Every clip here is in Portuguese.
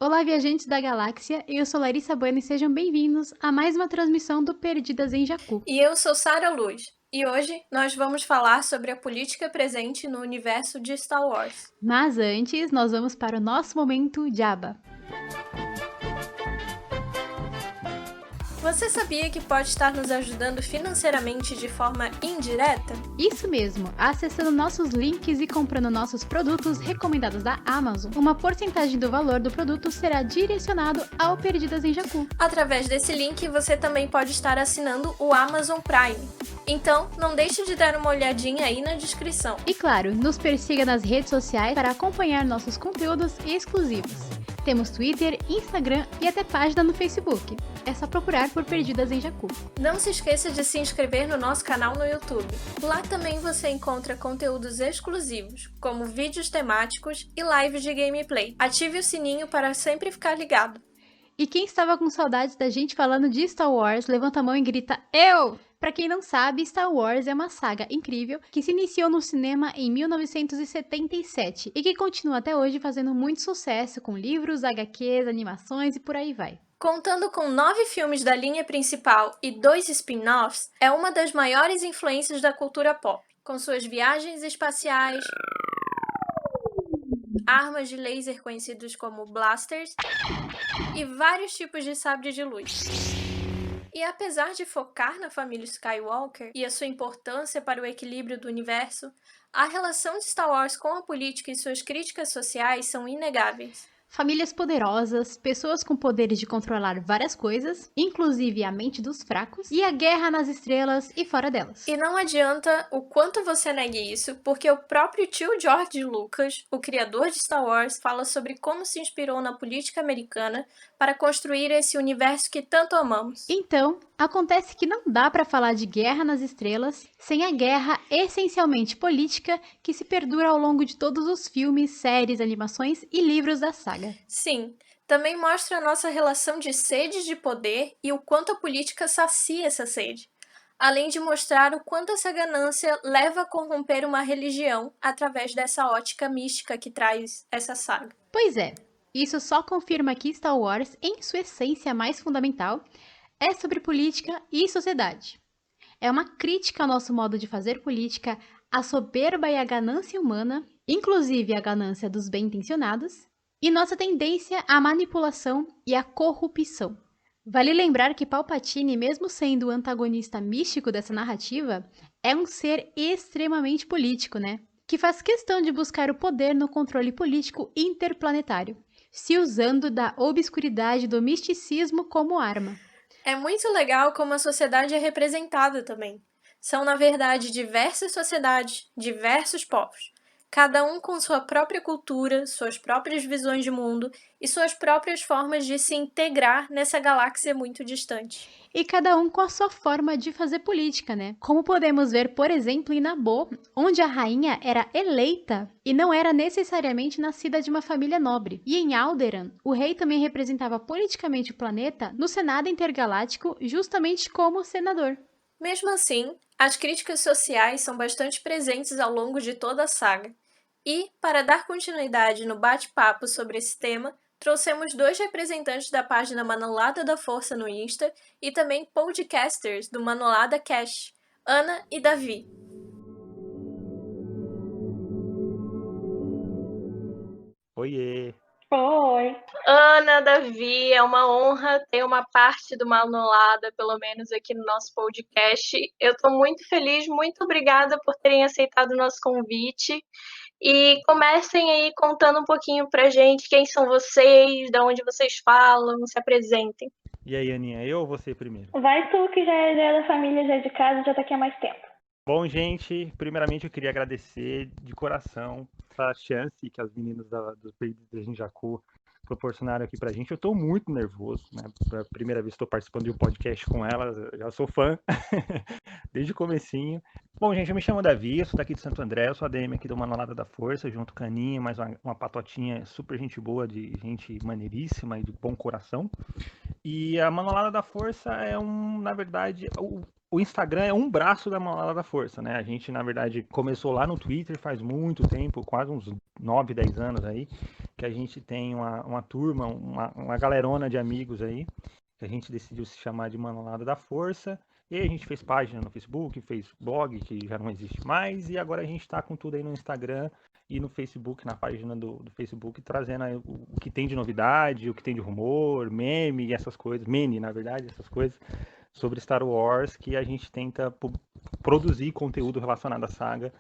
Olá, viajantes da galáxia, eu sou Larissa Bueno e sejam bem-vindos a mais uma transmissão do Perdidas em Jakku. E eu sou Sara Luz, e hoje nós vamos falar sobre a política presente no universo de Star Wars. Mas antes, nós vamos para o nosso momento Jabba. Você sabia que pode estar nos ajudando financeiramente de forma indireta? Isso mesmo, acessando nossos links e comprando nossos produtos recomendados da Amazon, uma porcentagem do valor do produto será direcionado ao Perdidas em Jakku. Através desse link, você também pode estar assinando o Amazon Prime. Então, não deixe de dar uma olhadinha aí na descrição. E claro, nos persiga nas redes sociais para acompanhar nossos conteúdos exclusivos. Temos Twitter, Instagram e até página no Facebook. É só procurar por Perdidas em Jakku. Não se esqueça de se inscrever no nosso canal no YouTube. Lá também você encontra conteúdos exclusivos, como vídeos temáticos e lives de gameplay. Ative o sininho para sempre ficar ligado. E quem estava com saudades da gente falando de Star Wars, levanta a mão e grita Eu! Pra quem não sabe, Star Wars é uma saga incrível que se iniciou no cinema em 1977 e que continua até hoje fazendo muito sucesso com livros, HQs, animações e por aí vai. Contando com 9 filmes da linha principal e 2 spin-offs, é uma das maiores influências da cultura pop, com suas viagens espaciais, armas de laser conhecidos como blasters e vários tipos de sabre de luz. E apesar de focar na família Skywalker e a sua importância para o equilíbrio do universo, a relação de Star Wars com a política e suas críticas sociais são inegáveis. Famílias poderosas, pessoas com poderes de controlar várias coisas, inclusive a mente dos fracos, e a guerra nas estrelas e fora delas. E não adianta o quanto você negue isso, porque o próprio tio George Lucas, o criador de Star Wars, fala sobre como se inspirou na política americana para construir esse universo que tanto amamos. Então, acontece que não dá para falar de Guerra nas Estrelas sem a guerra essencialmente política que se perdura ao longo de todos os filmes, séries, animações e livros da saga. Sim, também mostra a nossa relação de sede de poder e o quanto a política sacia essa sede, além de mostrar o quanto essa ganância leva a corromper uma religião através dessa ótica mística que traz essa saga. Pois é, isso só confirma que Star Wars, em sua essência mais fundamental, é sobre política e sociedade. É uma crítica ao nosso modo de fazer política, à soberba e à ganância humana, inclusive a ganância dos bem-intencionados, e nossa tendência à manipulação e à corrupção. Vale lembrar que Palpatine, mesmo sendo o antagonista místico dessa narrativa, é um ser extremamente político, né? Que faz questão de buscar o poder no controle político interplanetário, se usando da obscuridade do misticismo como arma. É muito legal como a sociedade é representada também. São, na verdade, diversas sociedades, diversos povos, cada um com sua própria cultura, suas próprias visões de mundo e suas próprias formas de se integrar nessa galáxia muito distante. E cada um com a sua forma de fazer política, né? Como podemos ver, por exemplo, em Naboo, onde a rainha era eleita e não era necessariamente nascida de uma família nobre. E em Alderaan, o rei também representava politicamente o planeta no Senado Intergaláctico, justamente como senador. Mesmo assim, as críticas sociais são bastante presentes ao longo de toda a saga. E, para dar continuidade no bate-papo sobre esse tema, trouxemos 2 representantes da página Manolada da Força no Insta e também podcasters do Manolada Cash, Ana e Davi. Oiê! Oi. Ana, Davi, é uma honra ter uma parte do Manolada, pelo menos aqui no nosso podcast. Eu estou muito feliz, muito obrigada por terem aceitado o nosso convite. E comecem aí contando um pouquinho pra gente quem são vocês, de onde vocês falam, se apresentem. E aí, Aninha, eu ou você primeiro? Vai tu que já é da família, já é de casa, já tá aqui há mais tempo. Bom, gente, primeiramente eu queria agradecer de coração essa chance que as meninas dos Perdidos em Jakku proporcionaram aqui pra gente. Eu tô muito nervoso, né? Pela primeira vez que estou participando de um podcast com elas, eu já sou fã desde o comecinho. Bom, gente, eu me chamo Davi, eu sou daqui de Santo André, eu sou ADM aqui do Manolada da Força, junto com a Aninha, mais uma patotinha super gente boa, de gente maneiríssima e de bom coração. E a Manolada da Força é na verdade, o Instagram é um braço da Manolada da Força, né? A gente, na verdade, começou lá no Twitter faz muito tempo, quase uns 9, 10 anos aí, que a gente tem uma turma, uma galerona de amigos aí, que a gente decidiu se chamar de Manolada da Força. E aí a gente fez página no Facebook, fez blog, que já não existe mais, e agora a gente está com tudo aí no Instagram e no Facebook, na página do Facebook, trazendo aí o que tem de novidade, o que tem de rumor, meme e essas coisas, meme, na verdade, essas coisas sobre Star Wars, que a gente tenta produzir conteúdo relacionado à saga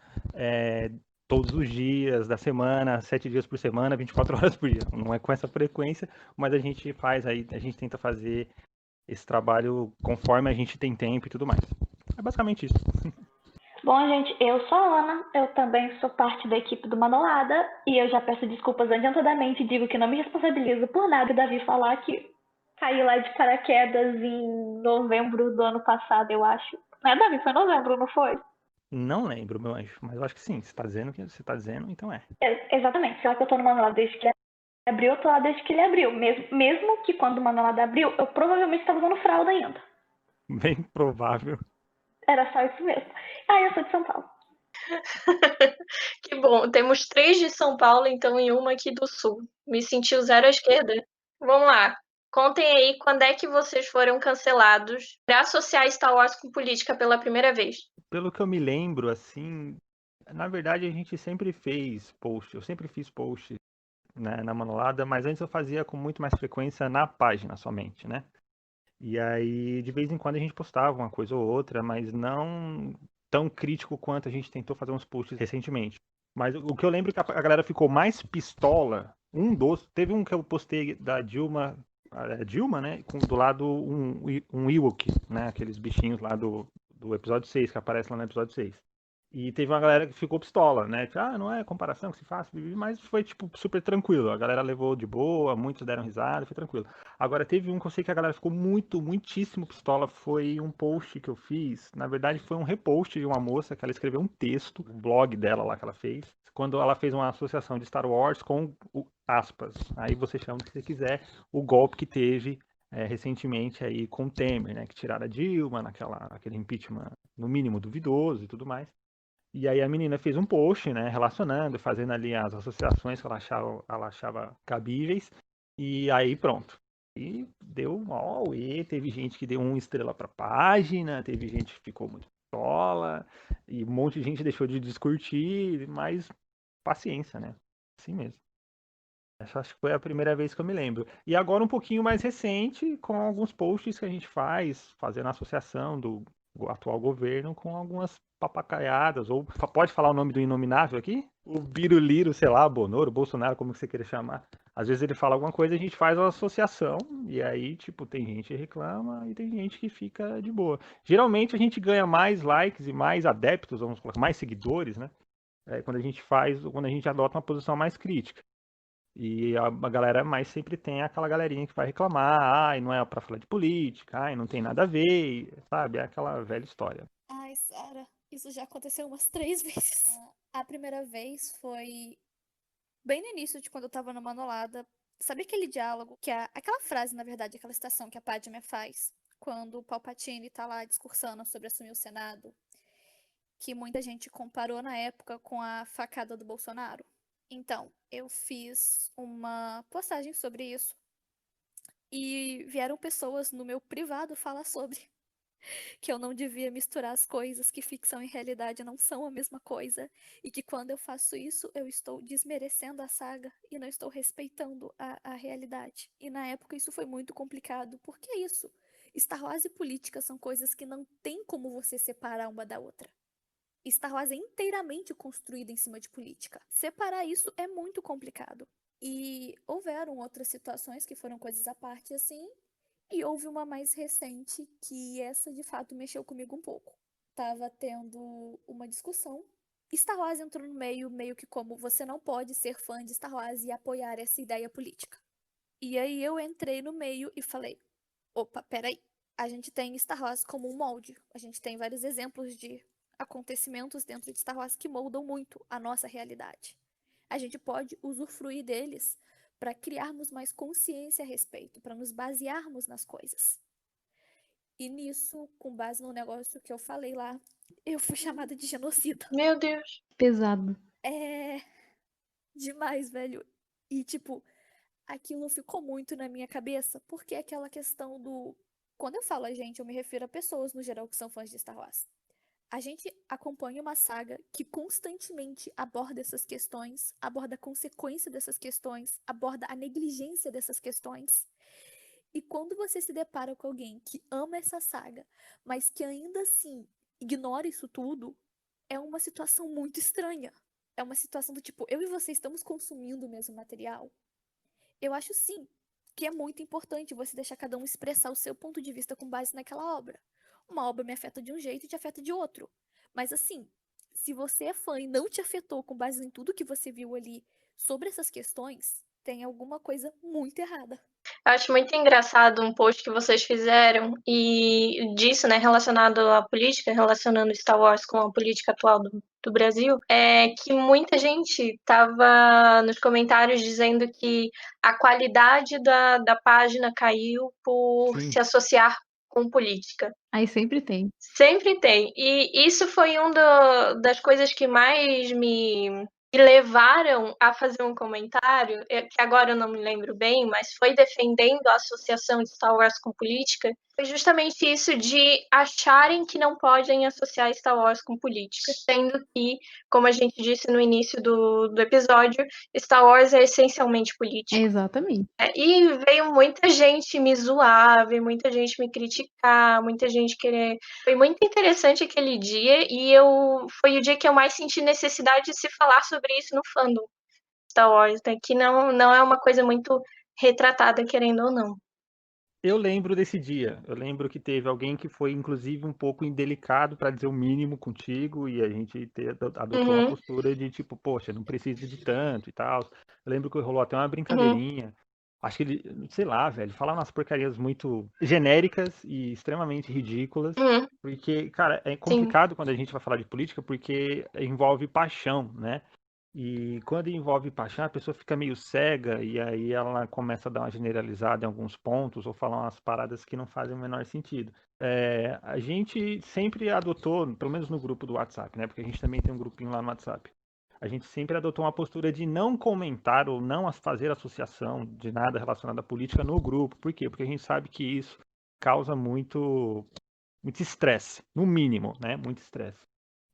todos os dias da semana, 7 dias por semana, 24 horas por dia. Não é com essa frequência, mas a gente faz aí, a gente tenta fazer esse trabalho conforme a gente tem tempo e tudo mais. É basicamente isso. Bom, gente, eu sou a Ana, eu também sou parte da equipe do Manolada e eu já peço desculpas adiantadamente e digo que não me responsabilizo por nada. Davi falar que caí lá de paraquedas em novembro do ano passado, eu acho. Não é, Davi? Foi novembro, não foi? Não lembro, meu anjo, mas eu acho que sim. Você tá dizendo que você tá dizendo, então é. Exatamente. Será que eu tô no Manolada desde que ele abriu? Eu tô lá desde que ele abriu. Mesmo que quando o Manolada abriu, eu provavelmente estava usando fralda ainda. Bem provável. Era só isso mesmo. Ah, eu sou de São Paulo. Que bom, temos 3 de São Paulo, então, e uma aqui do Sul. Me senti o zero à esquerda. Vamos lá. Contem aí quando é que vocês foram cancelados para associar Star Wars com política pela primeira vez. Pelo que eu me lembro, assim, na verdade a gente sempre fez post, eu sempre fiz post, né, na Manolada, mas antes eu fazia com muito mais frequência na página somente, né? E aí, de vez em quando a gente postava uma coisa ou outra, mas não tão crítico quanto a gente tentou fazer uns posts recentemente. Mas o que eu lembro é que a galera ficou mais pistola. Teve um que eu postei da Dilma, né? Do lado um Ewok, né? Aqueles bichinhos lá do episódio 6, que aparece lá no episódio 6. E teve uma galera que ficou pistola, né? Tipo, não é comparação que se faz, mas foi, tipo, super tranquilo. A galera levou de boa, muitos deram risada, foi tranquilo. Agora, teve um que eu sei que a galera ficou muitíssimo pistola, foi um post que eu fiz. Na verdade, foi um repost de uma moça que ela escreveu um texto, um blog dela lá que ela fez, quando ela fez uma associação de Star Wars com aspas. Aí você chama o que você quiser, o golpe que teve recentemente aí com o Temer, né? Que tiraram a Dilma, aquele impeachment, no mínimo, duvidoso e tudo mais. E aí a menina fez um post, né, relacionando, fazendo ali as associações que ela achava cabíveis, e aí pronto. E deu um auê, teve gente que deu 1 estrela pra página, teve gente que ficou muito pistola, e um monte de gente deixou de discutir, mas paciência, né? Assim mesmo. Essa acho que foi a primeira vez que eu me lembro. E agora um pouquinho mais recente, com alguns posts que a gente faz, fazendo associação do atual governo com algumas papacaiadas, ou pode falar o nome do inominável aqui? O Biruliro, sei lá, Bonoro, Bolsonaro, como que você queira chamar. Às vezes ele fala alguma coisa, a gente faz uma associação, e aí, tipo, tem gente que reclama e tem gente que fica de boa. Geralmente a gente ganha mais likes e mais adeptos, vamos colocar, mais seguidores, né? Quando a gente adota uma posição mais crítica. E a galera mais sempre tem aquela galerinha que vai reclamar, ai, não é pra falar de política, ai, não tem nada a ver, sabe? É aquela velha história. Ai, Sara, isso já aconteceu umas 3 vezes. A primeira vez foi bem no início de quando eu tava no Manolada. Sabe aquele diálogo aquela frase, na verdade, aquela citação que a Padme faz quando o Palpatine tá lá discursando sobre assumir o Senado, que muita gente comparou na época com a facada do Bolsonaro. Então, eu fiz uma postagem sobre isso e vieram pessoas no meu privado falar sobre que eu não devia misturar as coisas, que ficção e realidade não são a mesma coisa, e que quando eu faço isso, eu estou desmerecendo a saga e não estou respeitando a realidade. E na época isso foi muito complicado, porque é isso. Star Wars e política são coisas que não tem como você separar uma da outra. Star Wars é inteiramente construída em cima de política. Separar isso é muito complicado. E houveram outras situações que foram coisas à parte assim, e houve uma mais recente que essa de fato mexeu comigo um pouco. Tava tendo uma discussão. Star Wars entrou no meio que como você não pode ser fã de Star Wars e apoiar essa ideia política. E aí eu entrei no meio e falei: opa, peraí. A gente tem Star Wars como um molde. A gente tem vários exemplos de acontecimentos dentro de Star Wars que moldam muito a nossa realidade. A gente pode usufruir deles para criarmos mais consciência a respeito, para nos basearmos nas coisas. E nisso, com base no negócio que eu falei lá, eu fui chamada de genocida. Meu Deus. Pesado. É demais, velho. E, tipo, aquilo ficou muito na minha cabeça, porque é aquela questão do. Quando eu falo a gente, eu me refiro a pessoas no geral que são fãs de Star Wars. A gente acompanha uma saga que constantemente aborda essas questões, aborda a consequência dessas questões, aborda a negligência dessas questões. E quando você se depara com alguém que ama essa saga, mas que ainda assim ignora isso tudo, é uma situação muito estranha. É uma situação do tipo, eu e você estamos consumindo o mesmo material. Eu acho sim que é muito importante você deixar cada um expressar o seu ponto de vista com base naquela obra. Uma obra me afeta de um jeito e te afeta de outro. Mas assim, se você é fã e não te afetou com base em tudo que você viu ali sobre essas questões, tem alguma coisa muito errada. Eu acho muito engraçado um post que vocês fizeram e disso, né, relacionado à política, relacionando Star Wars com a política atual do Brasil, é que muita gente estava nos comentários dizendo que a qualidade da página caiu por Sim. se associar com política. Aí sempre tem. Sempre tem. E isso foi das coisas que mais me levaram a fazer um comentário, que agora eu não me lembro bem, mas foi defendendo a associação de Star Wars com política. Foi justamente isso de acharem que não podem associar Star Wars com política, sendo que, como a gente disse no início do episódio, Star Wars é essencialmente político. Exatamente. E veio muita gente me zoar, veio muita gente me criticar, muita gente querer. Foi muito interessante aquele dia e foi o dia que eu mais senti necessidade de se falar sobre isso no fandom Star Wars, né? Que não é uma coisa muito retratada, querendo ou não. Eu lembro desse dia. Eu lembro que teve alguém que foi, inclusive, um pouco indelicado, para dizer o mínimo contigo, e a gente adotou uma Uhum, postura de tipo, poxa, não precisa de tanto e tal. Eu lembro que rolou até uma uhum, brincadeirinha. Acho que ele, sei lá, velho, falar umas porcarias muito genéricas e extremamente ridículas. uhum, Porque, cara, é sim. complicado quando a gente vai falar de política, porque envolve paixão, né? E quando envolve paixão, a pessoa fica meio cega e aí ela começa a dar uma generalizada em alguns pontos ou falar umas paradas que não fazem o menor sentido. A gente sempre adotou, pelo menos no grupo do WhatsApp, né? Porque a gente também tem um grupinho lá no WhatsApp. A gente sempre adotou uma postura de não comentar ou não fazer associação de nada relacionado à política no grupo. Por quê? Porque a gente sabe que isso causa muito estresse, no mínimo, né? Muito estresse.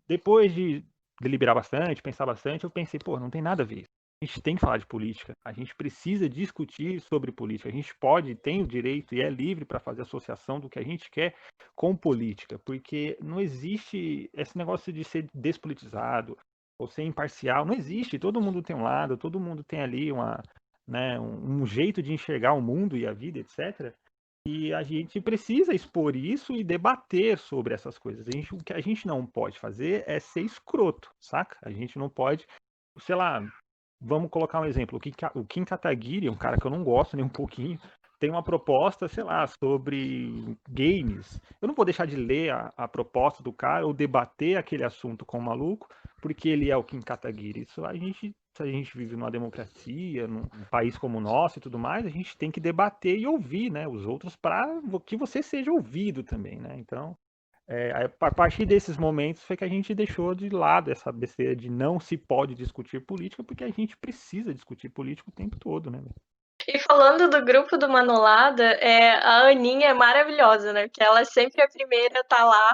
Depois de deliberar bastante, pensar bastante, eu pensei, pô, não tem nada a ver isso. A gente tem que falar de política, a gente precisa discutir sobre política, a gente pode, tem o direito e é livre para fazer associação do que a gente quer com política, porque não existe esse negócio de ser despolitizado ou ser imparcial, não existe, todo mundo tem um lado, todo mundo tem ali um jeito de enxergar o mundo e a vida, etc. E a gente precisa expor isso e debater sobre essas coisas. O que a gente não pode fazer é ser escroto, saca? A gente não pode, sei lá, vamos colocar um exemplo. O Kim Kataguiri, um cara que eu não gosto nem um pouquinho, tem uma proposta, sei lá, sobre games. Eu não vou deixar de ler a proposta do cara ou debater aquele assunto com o maluco, porque ele é o Kim Kataguiri. Se a gente vive numa democracia, num país como o nosso e tudo mais, a gente tem que debater e ouvir, né, os outros para que você seja ouvido também, né? Então, a partir desses momentos foi que a gente deixou de lado essa besteira de não se pode discutir política, porque a gente precisa discutir política o tempo todo, né? E falando do grupo do Manolada, a Aninha é maravilhosa, né? Porque ela é sempre a primeira a tá lá,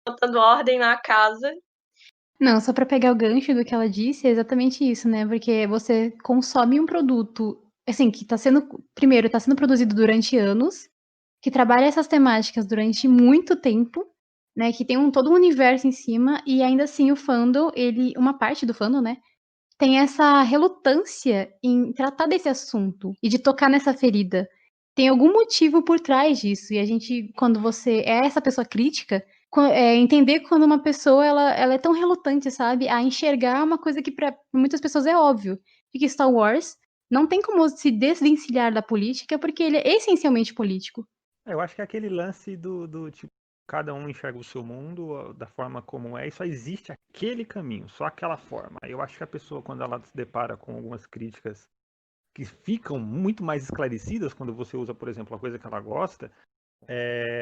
botando ordem na casa. Não, só para pegar o gancho do que ela disse, é exatamente isso, né? Porque você consome um produto, assim, que primeiro, tá sendo produzido durante anos, que trabalha essas temáticas durante muito tempo, né? Que tem todo um universo em cima, e ainda assim o fandom, uma parte do fandom, né? Tem essa relutância em tratar desse assunto e de tocar nessa ferida. Tem algum motivo por trás disso, e a gente, quando você é essa pessoa crítica, entender quando uma pessoa ela é tão relutante, sabe, a enxergar uma coisa que para muitas pessoas é óbvio, de que Star Wars não tem como se desvencilhar da política, porque ele é essencialmente político. Eu acho que é aquele lance do tipo, cada um enxerga o seu mundo da forma como é, e só existe aquele caminho, só aquela forma. Eu acho que a pessoa, quando ela se depara com algumas críticas que ficam muito mais esclarecidas quando você usa, por exemplo, a coisa que ela gosta,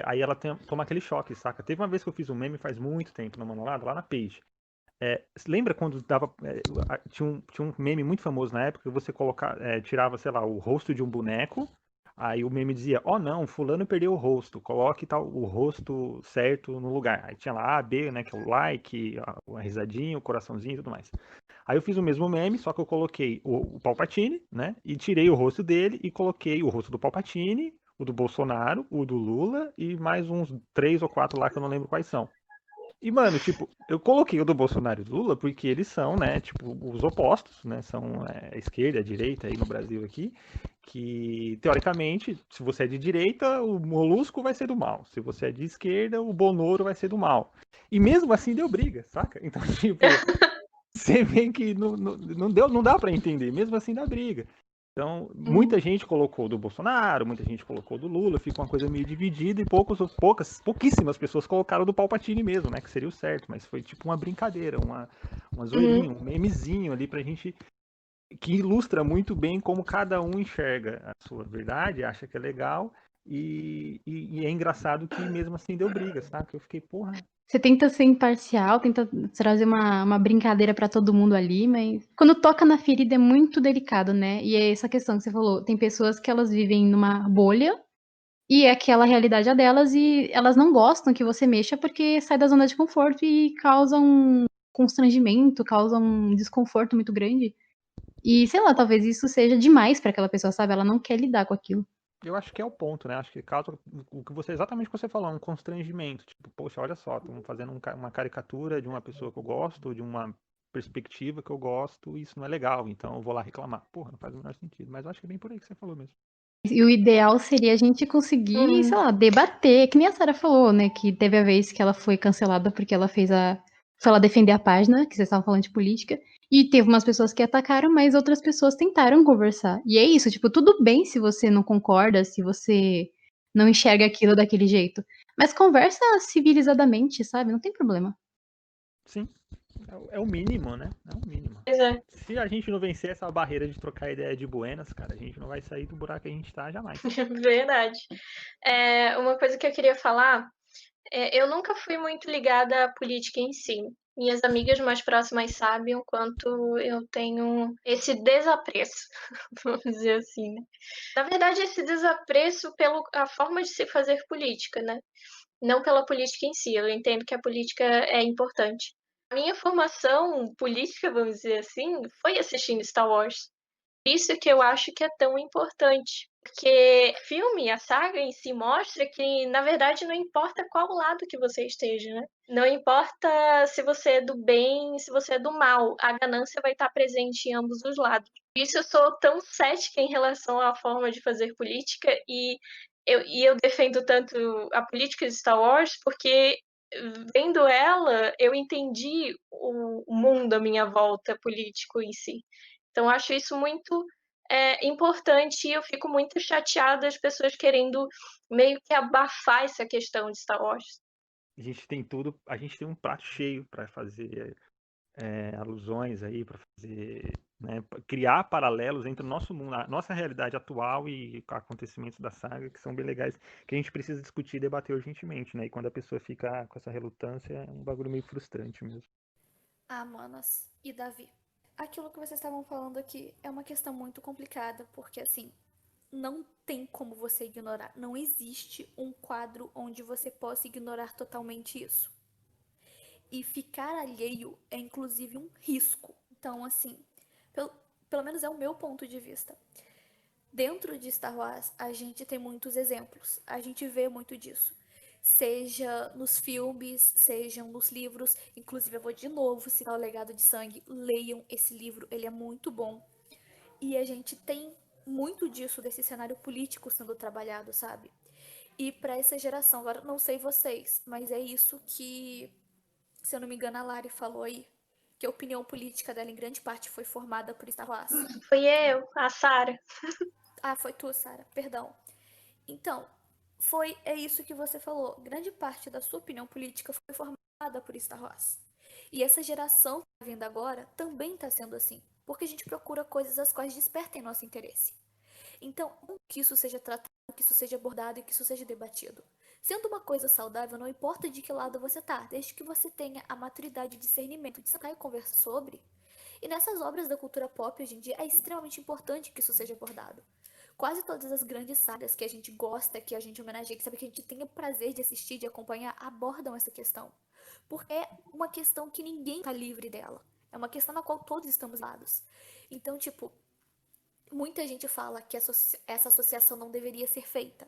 Aí ela toma aquele choque, saca? Teve uma vez que eu fiz um meme faz muito tempo na Manolada, lá na Page. Lembra quando dava. Tinha um meme muito famoso na época que você tirava, sei lá, o rosto de um boneco. Aí o meme dizia, não, fulano perdeu o rosto, coloque o rosto certo no lugar. Aí tinha lá A, B, né, que é o like, a risadinha, o coraçãozinho e tudo mais. Aí eu fiz o mesmo meme, só que eu coloquei o Palpatine, né, e tirei o rosto dele e coloquei o rosto do Palpatine, o do Bolsonaro, o do Lula e mais uns 3 ou 4 lá que eu não lembro quais são. E, mano, tipo, eu coloquei o do Bolsonaro e do Lula porque eles são, né, tipo, os opostos, né, são a esquerda e a direita aí no Brasil aqui, que, teoricamente, se você é de direita, o Molusco vai ser do mal. Se você é de esquerda, o Bonoro vai ser do mal. E mesmo assim deu briga, saca? Então, tipo, você vê que não dá pra entender, mesmo assim dá briga. Então, muita gente colocou do Bolsonaro, muita gente colocou do Lula, fica uma coisa meio dividida e pouquíssimas pessoas colocaram do Palpatine mesmo, né? Que seria o certo, mas foi tipo uma brincadeira, uma zoeirinha, um memezinho ali pra gente que ilustra muito bem como cada um enxerga a sua verdade, acha que é legal e é engraçado que mesmo assim deu briga, sabe? Que eu fiquei, porra. Você tenta ser imparcial, tenta trazer uma brincadeira pra todo mundo ali, mas quando toca na ferida é muito delicado, né? E é essa questão que você falou. Tem pessoas que elas vivem numa bolha e é aquela realidade a delas e elas não gostam que você mexa porque sai da zona de conforto e causa um constrangimento, causa um desconforto muito grande. E sei lá, talvez isso seja demais pra aquela pessoa, sabe? Ela não quer lidar com aquilo. Eu acho que é o ponto, né? Acho que causa exatamente o que você falou, um constrangimento. Tipo, poxa, olha só, estamos fazendo uma caricatura de uma pessoa que eu gosto, de uma perspectiva que eu gosto, e isso não é legal, então eu vou lá reclamar. Porra, não faz o menor sentido. Mas eu acho que é bem por aí que você falou mesmo. E o ideal seria a gente conseguir, sei lá, debater, que nem a Sarah falou, né? Que teve a vez que ela foi cancelada porque ela foi lá defender a página, que vocês estavam falando de política. E teve umas pessoas que atacaram, mas outras pessoas tentaram conversar. E é isso, tipo, tudo bem se você não concorda, se você não enxerga aquilo daquele jeito. Mas conversa civilizadamente, sabe? Não tem problema. Sim, é o mínimo, né? É o mínimo. Pois é. Se a gente não vencer essa barreira de trocar ideia de buenas, cara, a gente não vai sair do buraco que a gente tá jamais. Verdade. Uma coisa que eu queria falar, eu nunca fui muito ligada à política em si. Minhas amigas mais próximas sabem o quanto eu tenho esse desapreço, vamos dizer assim, né? Na verdade, esse desapreço pela forma de se fazer política, né? Não pela política em si. Eu entendo que a política é importante. A minha formação política, vamos dizer assim, foi assistindo Star Wars. Isso que eu acho que é tão importante. Porque filme, a saga em si mostra que, na verdade, não importa qual lado que você esteja, né? Não importa se você é do bem, se você é do mal, a ganância vai estar presente em ambos os lados. Por isso eu sou tão cética em relação à forma de fazer política e eu defendo tanto a política de Star Wars porque vendo ela, eu entendi o mundo à minha volta político em si. Então, acho isso muito importante e eu fico muito chateada as pessoas querendo meio que abafar essa questão de Star Wars. A gente tem um prato cheio para fazer alusões aí, para fazer, né, criar paralelos entre o nosso mundo, a nossa realidade atual e acontecimentos da saga, que são bem legais, que a gente precisa discutir e debater urgentemente, né? E quando a pessoa fica com essa relutância, é um bagulho meio frustrante mesmo. Manas e Davi. Aquilo que vocês estavam falando aqui é uma questão muito complicada, porque assim, não tem como você ignorar. Não existe um quadro onde você possa ignorar totalmente isso. E ficar alheio é inclusive um risco. Então, assim, pelo menos é o meu ponto de vista. Dentro de Star Wars, a gente tem muitos exemplos. A gente vê muito disso. Seja nos filmes, sejam nos livros. Inclusive, eu vou de novo citar O Legado de Sangue. Leiam esse livro, ele é muito bom. E a gente tem muito disso, desse cenário político sendo trabalhado, sabe? E para essa geração, agora não sei vocês, mas é isso que, se eu não me engano, a Lari falou aí. Que a opinião política dela em grande parte foi formada por Star Wars. Foi eu, a Sarah. Foi tu, Sarah, perdão. Então, é isso que você falou. Grande parte da sua opinião política foi formada por Star Wars. E essa geração que está vindo agora também está sendo assim. Porque a gente procura coisas as quais despertem nosso interesse. Então, que isso seja tratado que isso seja abordado e que isso seja debatido. Sendo uma coisa saudável, não importa de que lado você tá, desde que você tenha a maturidade e discernimento de sentar e conversar sobre. E nessas obras da cultura pop hoje em dia é extremamente importante que isso seja abordado. Quase todas as grandes sagas que a gente gosta, que a gente homenageia, que sabe que a gente tem o prazer de assistir, de acompanhar, abordam essa questão. Porque é uma questão que ninguém tá livre dela. É uma questão na qual todos estamos ligados. Então, tipo, muita gente fala que essa associação não deveria ser feita.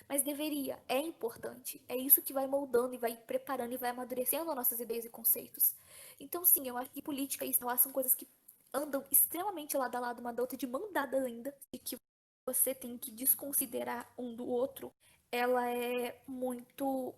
Mas deveria, é importante. É isso que vai moldando e vai preparando e vai amadurecendo nossas ideias e conceitos. Então, sim, eu acho que política e isso são coisas que andam extremamente lado a lado, uma da outra, de mão dada ainda, e que você tem que desconsiderar um do outro. Ela é muito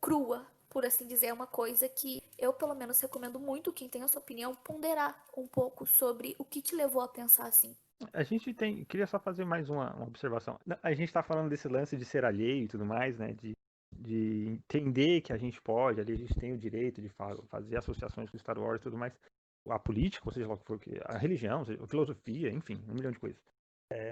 crua, por assim dizer. É uma coisa que eu, pelo menos, recomendo muito, quem tem a sua opinião, ponderar um pouco sobre o que te levou a pensar assim. A gente tem. Queria só fazer mais uma observação. A gente tá falando desse lance de ser alheio e tudo mais, né? De entender que a gente pode, ali a gente tem o direito de fazer associações com Star Wars e tudo mais. A política, ou seja lá o que for, a religião, a filosofia, enfim, 1 milhão de coisas.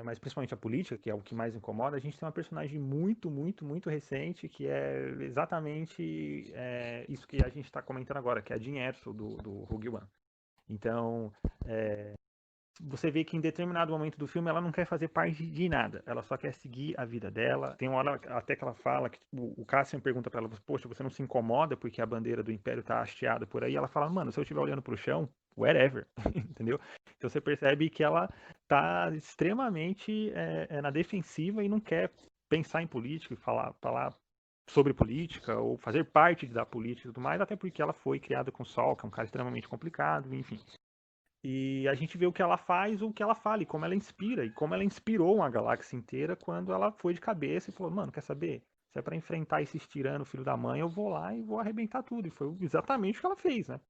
Mas principalmente a política, que é o que mais incomoda, a gente tem uma personagem muito, muito, muito recente, que é exatamente isso que a gente está comentando agora, que é a Jyn Erso, do Rogue One. Então, você vê que em determinado momento do filme ela não quer fazer parte de nada, ela só quer seguir a vida dela. Tem uma hora até que ela fala, que o Cassian pergunta pra ela, poxa, você não se incomoda porque a bandeira do Império tá hasteada por aí? Ela fala, mano, se eu estiver olhando pro chão, wherever, entendeu? Então você percebe que ela tá extremamente na defensiva e não quer pensar em política e falar sobre política ou fazer parte da política e tudo mais, até porque ela foi criada com o Sol, que é um cara extremamente complicado, enfim. E a gente vê o que ela faz, o que ela fala, e como ela inspira, e como ela inspirou uma galáxia inteira quando ela foi de cabeça e falou, mano, quer saber? Se é pra enfrentar esses tiranos, filho da mãe, eu vou lá e vou arrebentar tudo. E foi exatamente o que ela fez, né?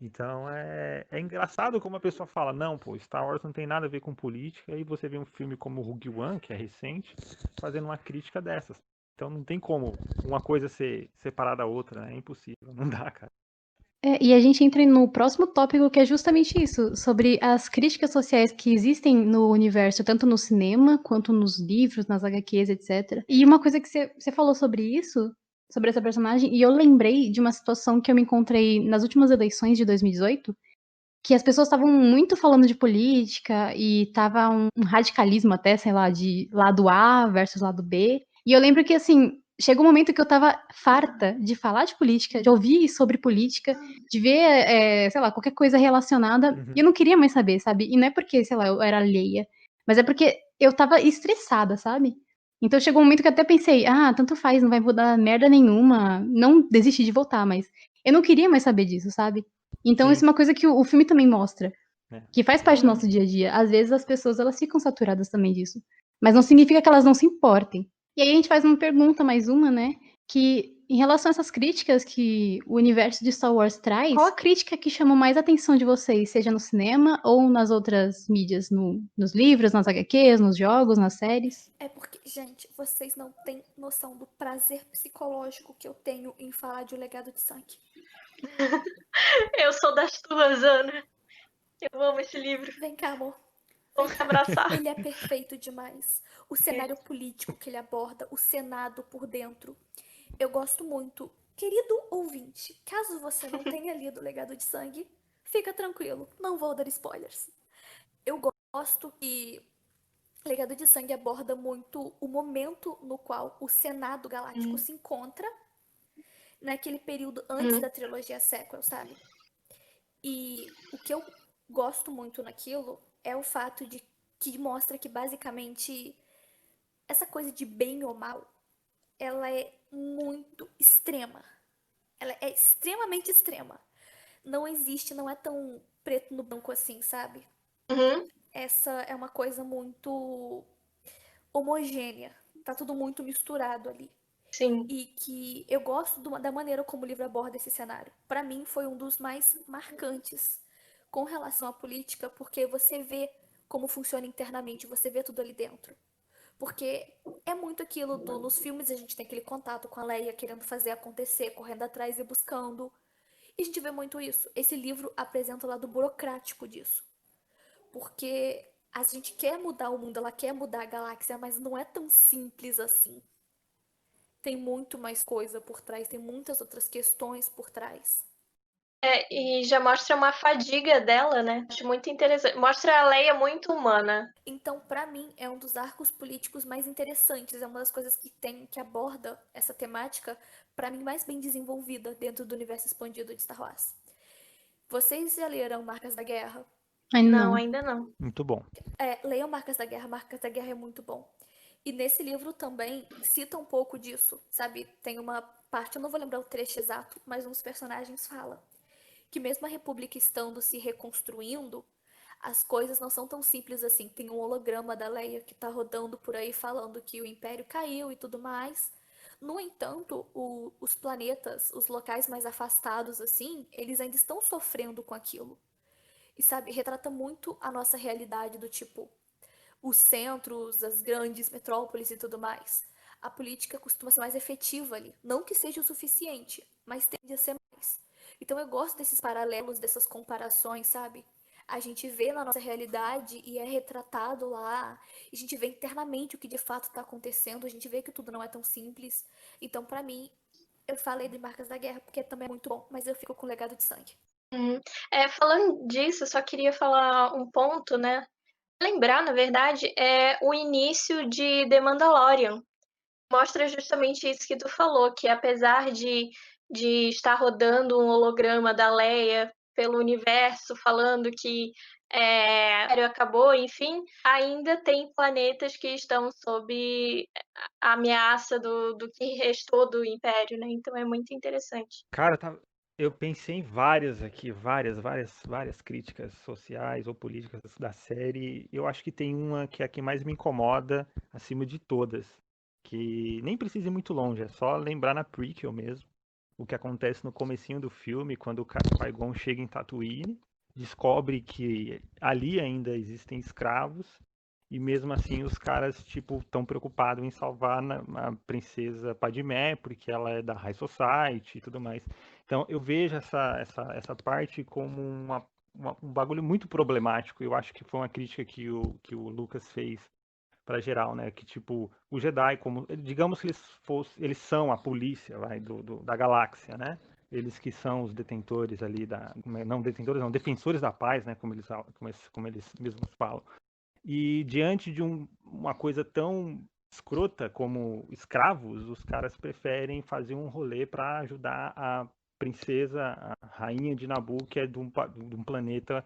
Então é engraçado como a pessoa fala, não, pô, Star Wars não tem nada a ver com política, e você vê um filme como Rogue One, que é recente, fazendo uma crítica dessas. Então não tem como uma coisa ser separada da outra, né? É impossível, não dá, cara. E a gente entra no próximo tópico, que é justamente isso, sobre as críticas sociais que existem no universo, tanto no cinema, quanto nos livros, nas HQs, etc. E uma coisa que você falou sobre isso, sobre essa personagem, e eu lembrei de uma situação que eu me encontrei nas últimas eleições de 2018, que as pessoas estavam muito falando de política, e tava um radicalismo até, sei lá, de lado A versus lado B. E eu lembro que, assim, chegou um momento que eu tava farta de falar de política, de ouvir sobre política, de ver, sei lá, qualquer coisa relacionada, e eu não queria mais saber, sabe? E não é porque, sei lá, eu era alheia, mas é porque eu tava estressada, sabe? Então chegou um momento que eu até pensei, tanto faz, não vai mudar merda nenhuma, não desisti de votar, mas eu não queria mais saber disso, sabe? Então Sim. isso é uma coisa que o filme também mostra, É, que faz parte do nosso dia a dia. Às vezes as pessoas, elas ficam saturadas também disso, mas não significa que elas não se importem. E aí a gente faz uma pergunta, mais uma, né, que em relação a essas críticas que o universo de Star Wars traz, qual a crítica que chamou mais a atenção de vocês, seja no cinema ou nas outras mídias, nos livros, nas HQs, nos jogos, nas séries? É porque, gente, vocês não têm noção do prazer psicológico que eu tenho em falar de O Legado de Sangue. Eu sou das tuas, Ana. Eu amo esse livro. Vem cá, amor. Vamos se abraçar. Ele é perfeito demais. O cenário político que ele aborda, o Senado por dentro. Eu gosto muito. Querido ouvinte, caso você não tenha lido O Legado de Sangue, fica tranquilo, não vou dar spoilers. Eu gosto que Legado de Sangue aborda muito o momento no qual o Senado Galáctico se encontra naquele período antes da trilogia sequel, sabe? E o que eu gosto muito naquilo é o fato de que mostra que basicamente essa coisa de bem ou mal, ela é muito extrema. Ela é extremamente extrema. Não existe, não é tão preto no branco assim, sabe? Uhum. Essa é uma coisa muito homogênea. Tá tudo muito misturado ali. Sim. E que eu gosto da maneira como o livro aborda esse cenário. Para mim, foi um dos mais marcantes com relação à política, porque você vê como funciona internamente, você vê tudo ali dentro. Porque é muito aquilo nos filmes a gente tem aquele contato com a Leia querendo fazer acontecer, correndo atrás e buscando. E a gente vê muito isso. Esse livro apresenta o lado burocrático disso. Porque A gente quer mudar o mundo, ela quer mudar a galáxia, mas não é tão simples assim. Tem muito mais coisa por trás, tem muitas outras questões por trás. E já mostra uma fadiga dela, né? Acho muito interessante. Mostra a Leia muito humana. Então, pra mim, é um dos arcos políticos mais interessantes, é uma das coisas que aborda essa temática, pra mim, mais bem desenvolvida dentro do universo expandido de Star Wars. Vocês já leram Marcas da Guerra? Ai, Não, não. ainda não. Muito bom. Leiam Marcas da Guerra é muito bom. E nesse livro também cita um pouco disso, sabe? Tem uma parte, eu não vou lembrar o trecho exato, mas um dos personagens fala que mesmo a República estando se reconstruindo, as coisas não são tão simples assim. Tem um holograma da Leia que tá rodando por aí falando que o Império caiu e tudo mais. No entanto, os planetas, os locais mais afastados assim, eles ainda estão sofrendo com aquilo. E sabe, retrata muito a nossa realidade do tipo, os centros, as grandes metrópoles e tudo mais. A política costuma ser mais efetiva ali. Não que seja o suficiente, mas tende a ser mais. Então eu gosto desses paralelos, dessas comparações, sabe? A gente vê na nossa realidade e é retratado lá. E a gente vê internamente o que de fato está acontecendo. A gente vê que tudo não é tão simples. Então, pra mim, eu falei de Marcas da Guerra porque também é muito bom, mas eu fico com Legado de Sangue. Uhum. Falando disso, eu só queria falar um ponto, né? Lembrar, na verdade, é o início de The Mandalorian. Mostra justamente isso que tu falou, que apesar de estar rodando um holograma da Leia pelo universo, falando que o Império acabou, enfim, ainda tem planetas que estão sob a ameaça do que restou do Império, né? Então é muito interessante. Cara, eu pensei em várias aqui, várias críticas sociais ou políticas da série. Eu acho que tem uma que é a que mais me incomoda acima de todas, que nem precisa ir muito longe, é só lembrar na prequel mesmo, o que acontece no comecinho do filme, quando o Qui-Gon chega em Tatooine, descobre que ali ainda existem escravos, e mesmo assim os caras, tipo, estão preocupados em salvar a princesa Padmé, porque ela é da High Society e tudo mais. Então eu vejo essa parte como um bagulho muito problemático. Eu acho que foi uma crítica que o Lucas fez para geral, né? Que tipo, o Jedi, como digamos que eles são a polícia, vai, da galáxia, né? Eles que são os detentores ali não detentores, não, defensores da paz, né? Como eles mesmos falam. E diante de uma coisa tão escrota como escravos, os caras preferem fazer um rolê para ajudar a princesa, a rainha de Naboo, que é de um planeta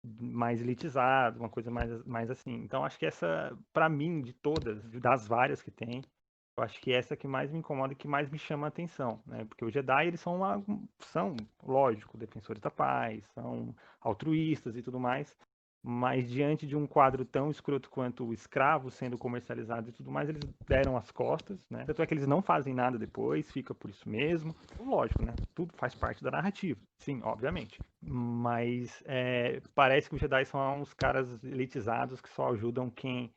mais elitizado, uma coisa mais assim. Então acho que essa, para mim, de todas, das várias que tem, eu acho que essa que mais me incomoda e que mais me chama a atenção, né? Porque os Jedi, eles são, lógico, defensores da paz, são altruístas e tudo mais, mas diante de um quadro tão escroto quanto o escravo sendo comercializado e tudo mais, eles deram as costas, né? Tanto é que eles não fazem nada depois, fica por isso mesmo. Lógico, né? Tudo faz parte da narrativa, sim, obviamente. Mas parece que os Jedi são uns caras elitizados que só ajudam quem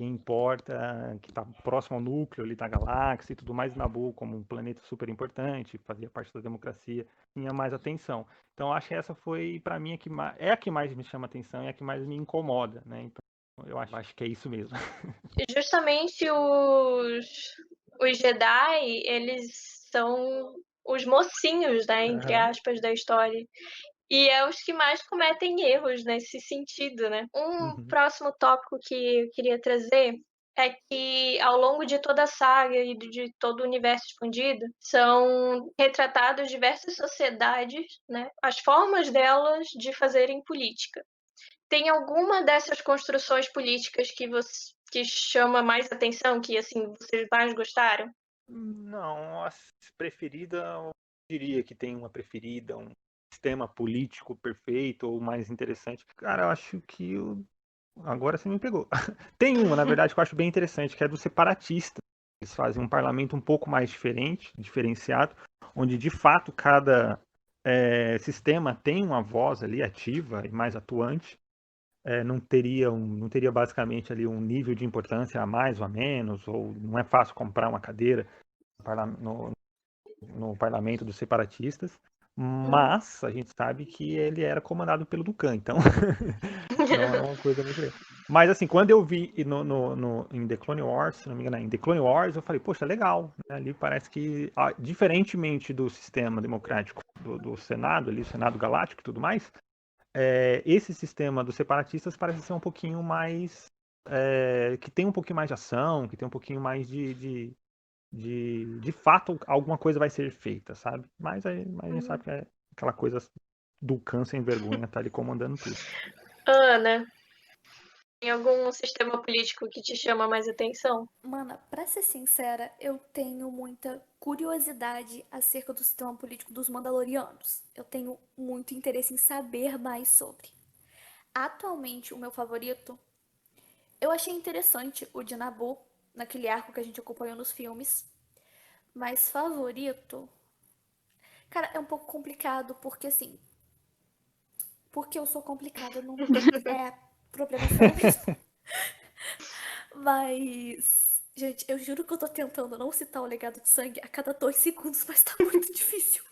importa, que está próximo ao núcleo ali da galáxia e tudo mais. Naboo, como um planeta super importante, fazia parte da democracia, tinha mais atenção. Então acho que essa foi, para mim, a que mais me chama atenção e a que mais me incomoda, né? Então eu acho que é isso mesmo. Justamente os Jedi, eles são os mocinhos, né, entre Aham. aspas, da história. E é os que mais cometem erros nesse sentido, né? Um Uhum. próximo tópico que eu queria trazer é que ao longo de toda a saga e de todo o universo expandido, são retratadas diversas sociedades, né? As formas delas de fazerem política. Tem alguma dessas construções políticas que chama mais atenção, que assim vocês mais gostaram? Não, a preferida, eu diria que tem uma preferida, um sistema político perfeito ou mais interessante. Cara, eu acho que agora você me pegou. Tem uma, na verdade, que eu acho bem interessante, que é do separatista. Eles fazem um parlamento um pouco mais diferenciado, onde de fato cada sistema tem uma voz ali ativa e mais atuante. Não teria basicamente ali um nível de importância a mais ou a menos, ou não é fácil comprar uma cadeira no parlamento dos separatistas, Mas a gente sabe que ele era comandado pelo Dukan, então não é uma coisa muito legal. Mas assim, quando eu vi em The Clone Wars, se não me engano, em The Clone Wars, eu falei, poxa, legal. Né? Ali parece que, diferentemente do sistema democrático do Senado, ali, o Senado Galáctico e tudo mais, esse sistema dos separatistas parece ser um pouquinho mais. Que tem um pouquinho mais de ação, que tem um pouquinho mais de fato, alguma coisa vai ser feita, sabe? Mas a gente sabe que é aquela coisa do câncer sem vergonha, tá ali comandando tudo. Ana, tem algum sistema político que te chama mais atenção? Mana, pra ser sincera, eu tenho muita curiosidade acerca do sistema político dos Mandalorianos. Eu tenho muito interesse em saber mais sobre. Atualmente, o meu favorito, eu achei interessante o de Naboo, naquele arco que a gente acompanhou nos filmes. Mas favorito, cara, é um pouco complicado, porque assim, porque eu sou complicada, não é problema seu mesmo. Mas, gente, eu juro que eu tô tentando não citar o Legado de Sangue a cada 2 segundos, mas tá muito difícil.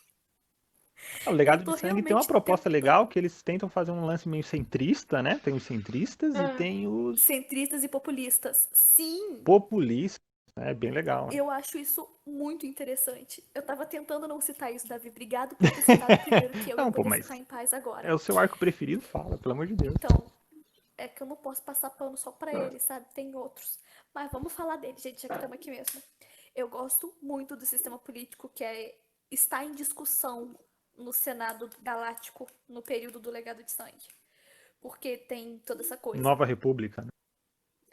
O Eu Legado tô de Sangue tem uma realmente proposta tentando. legal que eles tentam fazer um lance meio centrista, né? Tem os centristas e Ah, tem os Centristas e populistas. Sim, populistas. É bem legal, né? eu acho isso muito interessante. Eu tava tentando não citar isso, Davi. Obrigado por ter citado primeiro que eu ia Não, pô, poder mas citar em paz agora. é o seu arco preferido, fala, pelo amor de Deus. Então, é que eu não posso passar pano só pra ele, sabe? Tem outros. Mas vamos falar dele, gente, já que estamos aqui mesmo. Eu gosto muito do sistema político que está em discussão no Senado Galáctico no período do Legado de Sangue. Porque tem toda essa coisa. Nova República, né?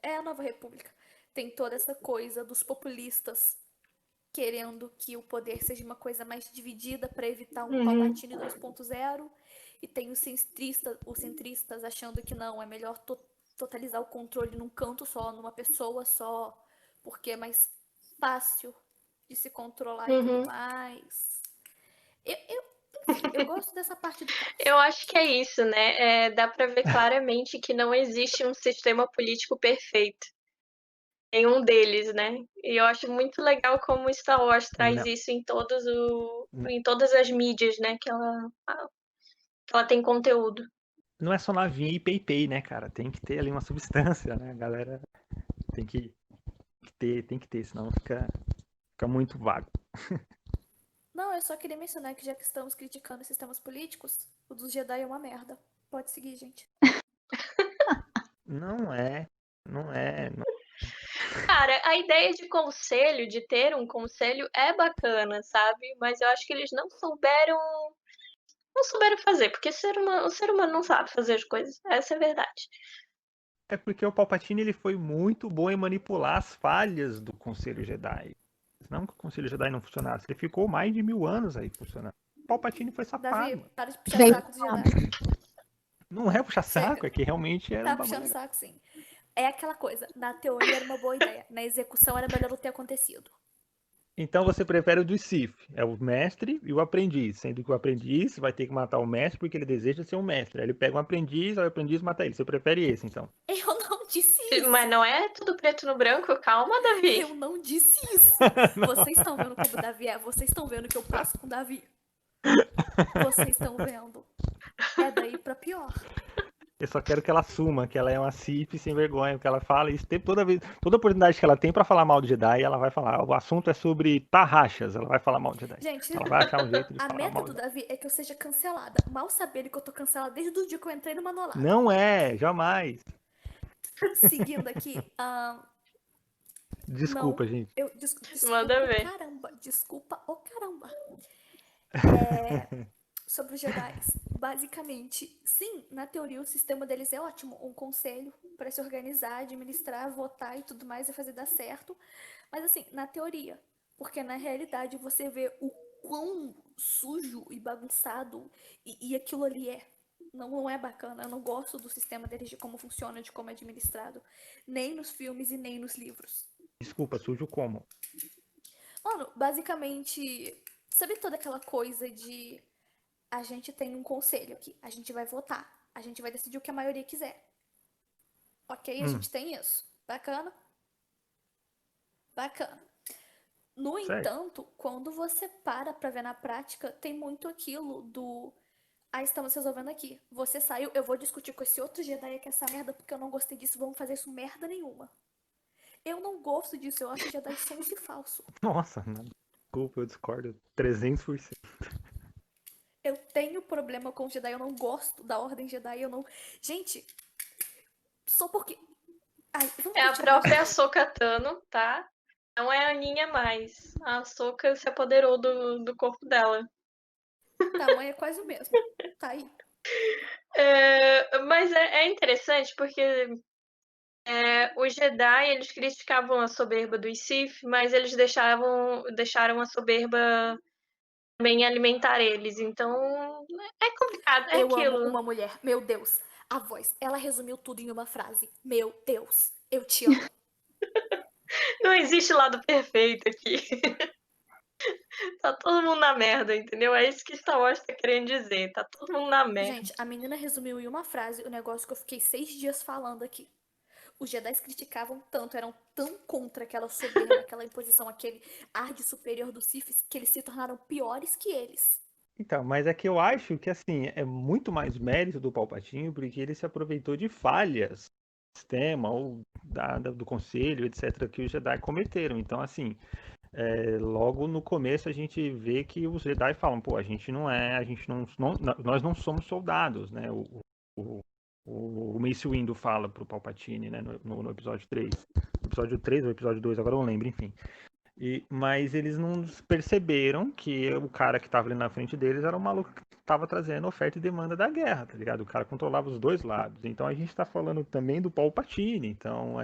É a Nova República. Tem toda essa coisa dos populistas querendo que o poder seja uma coisa mais dividida para evitar um Palpatine 2.0. E tem os centristas achando que não, é melhor totalizar o controle num canto só, numa pessoa só, porque é mais fácil de se controlar e tudo mais. Enfim, eu gosto dessa parte do caos. eu acho que é isso, né? Dá pra ver claramente que não existe um sistema político perfeito. Nenhum deles, né? E eu acho muito legal como Star Wars traz Não, isso não em todas as mídias, né? Que ela tem conteúdo. não é só navinha e pei-pei, né, cara? Tem que ter ali uma substância, né? A galera tem que ter, senão fica muito vago. Não, eu só queria mencionar que já que estamos criticando sistemas políticos, o dos Jedi é uma merda. Pode seguir, gente. Não é, não é. Cara, a ideia de conselho, de ter um conselho, é bacana, sabe? Mas eu acho que eles não souberam fazer, porque o ser humano não sabe fazer as coisas. Essa é a verdade. É porque o Palpatine ele foi muito bom em manipular as falhas do Conselho Jedi. Não que o Conselho Jedi não funcionasse, ele ficou mais de 1000 anos aí funcionando. O Palpatine foi Davi, safado. para de puxar Veio saco dos Jedi. Não é puxar Sério. saco, é que realmente era um Tá bagulho puxando legal. saco, sim. É aquela coisa, na teoria era uma boa ideia, na execução era melhor não ter acontecido. Então você prefere o do Sith, é o mestre e o aprendiz, sendo que o aprendiz vai ter que matar o mestre porque ele deseja ser um mestre. Aí ele pega um aprendiz, aí o aprendiz mata ele. Você prefere esse, então? Eu não disse isso. Mas não é tudo preto no branco? Calma, Davi. Eu não disse isso. Vocês estão vendo como o Davi é? Vocês estão vendo que eu posso com o Davi? Vocês estão vendo? É daí pra pior. Eu só quero que ela assuma que ela é uma Sith sem vergonha, porque ela fala isso toda oportunidade que ela tem pra falar mal do Jedi, ela vai falar. O assunto é sobre tarraxas, ela vai falar mal do Jedi. Gente, Ela vai achar um jeito de a falar meta mal do do Jedi. Davi é que eu seja cancelada. Mal sabendo que eu tô cancelada desde o dia que eu entrei no Manolada. Não é, jamais. Seguindo aqui, Desculpa, não, gente. desculpa Manda o ver. caramba. Desculpa o caramba. Sobre os Jedi. Basicamente, sim, na teoria o sistema deles é ótimo. Um conselho para se organizar, administrar, votar e tudo mais e fazer dar certo. Mas assim, na teoria. Porque na realidade você vê o quão sujo e bagunçado e aquilo ali é. Não é bacana. Eu não gosto do sistema deles, de como funciona, de como é administrado. Nem nos filmes e nem nos livros. Desculpa, sujo como? Mano, basicamente, sabe toda aquela coisa de a gente tem um conselho aqui, a gente vai votar, a gente vai decidir o que a maioria quiser. Ok? A gente tem isso. Bacana? Bacana. No Certo. entanto, quando você para pra ver na prática, tem muito aquilo do. Ah, estamos resolvendo aqui. Você saiu, eu vou discutir com esse outro Jedi aqui essa merda porque eu não gostei disso, vamos fazer isso merda nenhuma. Eu não gosto disso, eu acho Jedi sonso e falso. Nossa, desculpa, eu discordo 300%. Eu tenho problema com Jedi, eu não gosto da Ordem Jedi, eu não. Gente, só porque. Ai, vamos É a continuar. própria Ahsoka Tano, tá? Não é a Aninha mais. A Ahsoka se apoderou do corpo dela. Tamanho é quase o mesmo. Tá aí. Mas é interessante porque os Jedi, eles criticavam a soberba dos Sith, mas eles deixaram a soberba também alimentar eles. Então, é complicado, é Eu amo aquilo. uma mulher, meu Deus. A voz, ela resumiu tudo em uma frase. Meu Deus, eu te amo. Não existe lado perfeito aqui. Tá todo mundo na merda, entendeu? É isso que Star Wars tá querendo dizer. Tá todo mundo na merda. Gente, a menina resumiu em uma frase o negócio que eu fiquei 6 dias falando aqui. Os Jedi criticavam tanto, eram tão contra aquela soberba, aquela imposição, aquele ar de superior dos Siths, que eles se tornaram piores que eles. Então, mas é que eu acho que, assim, é muito mais mérito do Palpatine, porque ele se aproveitou de falhas do sistema ou do conselho, etc., que os Jedi cometeram. Então, assim, logo no começo a gente vê que os Jedi falam, pô, nós não somos soldados, né? O Mace Windu fala pro Palpatine, né, no episódio 3. Episódio 3 ou episódio 2, agora eu não lembro, enfim. Mas eles não perceberam que o cara que estava ali na frente deles era um maluco que estava trazendo oferta e demanda da guerra, tá ligado? O cara controlava os dois lados. Então a gente tá falando também do Palpatine. Então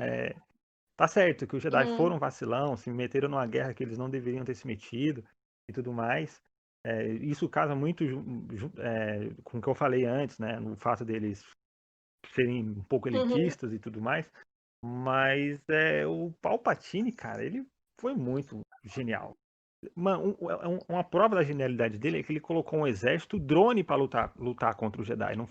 tá certo que os Jedi foram vacilão, se meteram numa guerra que eles não deveriam ter se metido e tudo mais. Isso casa muito com o que eu falei antes, né? No fato deles serem um pouco elitistas e tudo mais. Mas o Palpatine, cara, ele foi muito genial. Uma prova da genialidade dele é que ele colocou um exército drone para lutar contra o Jedi. Não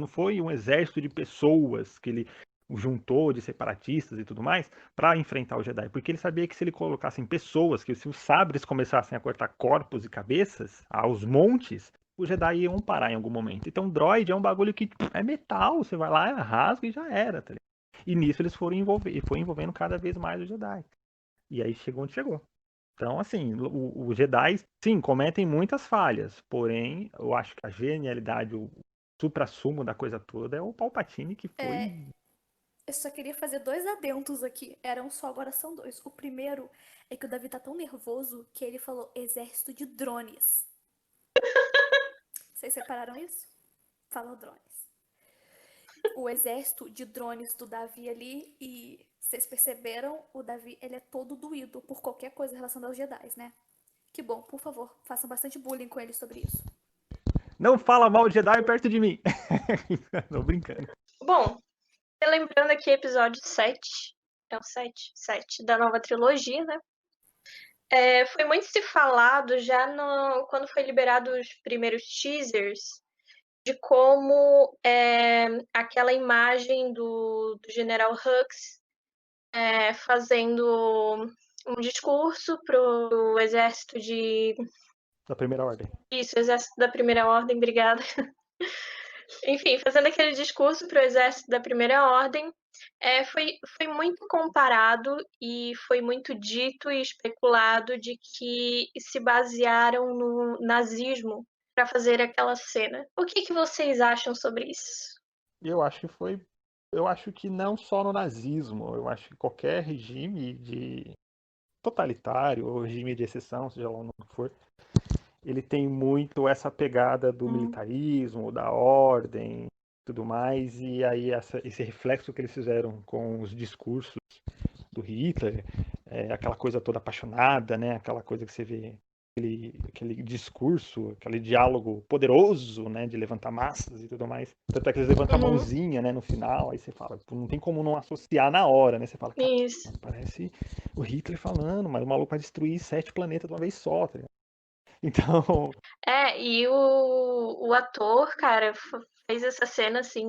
foi um exército de pessoas que ele juntou, de separatistas e tudo mais, para enfrentar o Jedi. Porque ele sabia que se ele colocasse pessoas, que se os sabres começassem a cortar corpos e cabeças aos montes, os Jedi iam parar em algum momento. Então, droid é um bagulho que é metal, você vai lá, rasga e já era, tá ligado? E nisso eles foram envolvendo cada vez mais os Jedi. E aí chegou onde chegou. Então, assim, os Jedi, sim, cometem muitas falhas, porém, eu acho que a genialidade, o suprassumo da coisa toda é o Palpatine, que foi... Eu só queria fazer 2 adentos aqui. Eram só, agora são 2. O primeiro é que o Davi tá tão nervoso que ele falou exército de drones. Vocês separaram isso? Falou drones. O exército de drones do Davi ali, e vocês perceberam, o Davi, ele é todo doído por qualquer coisa relacionada aos Jedi, né? Que bom, por favor, façam bastante bullying com ele sobre isso. Não fala mal de Jedi perto de mim! Não, brincando. Bom, lembrando aqui episódio 7. É o 7? 7 da nova trilogia, né? Foi muito se falado já quando foi liberado os primeiros teasers de como aquela imagem do General Hux fazendo um discurso pro exército Da Primeira Ordem. Isso, exército da Primeira Ordem, obrigada. Enfim, fazendo aquele discurso pro exército da Primeira Ordem, foi muito comparado e foi muito dito e especulado de que se basearam no nazismo para fazer aquela cena. O que vocês acham sobre isso? Eu acho que não só no nazismo, eu acho que qualquer regime de totalitário ou regime de exceção, seja lá o nome que for, ele tem muito essa pegada do militarismo, da ordem, tudo mais, e aí esse reflexo que eles fizeram com os discursos do Hitler, aquela coisa toda apaixonada, né? Aquela coisa que você vê, aquele discurso, aquele diálogo poderoso, né? De levantar massas e tudo mais. Tanto é que eles levantam a mãozinha, né? No final, aí você fala, não tem como não associar na hora, né? Você fala, cara, Isso. parece o Hitler falando, mas o maluco vai destruir 7 planetas de uma vez só, tá ligado? Então... E o ator, cara, fez essa cena, assim,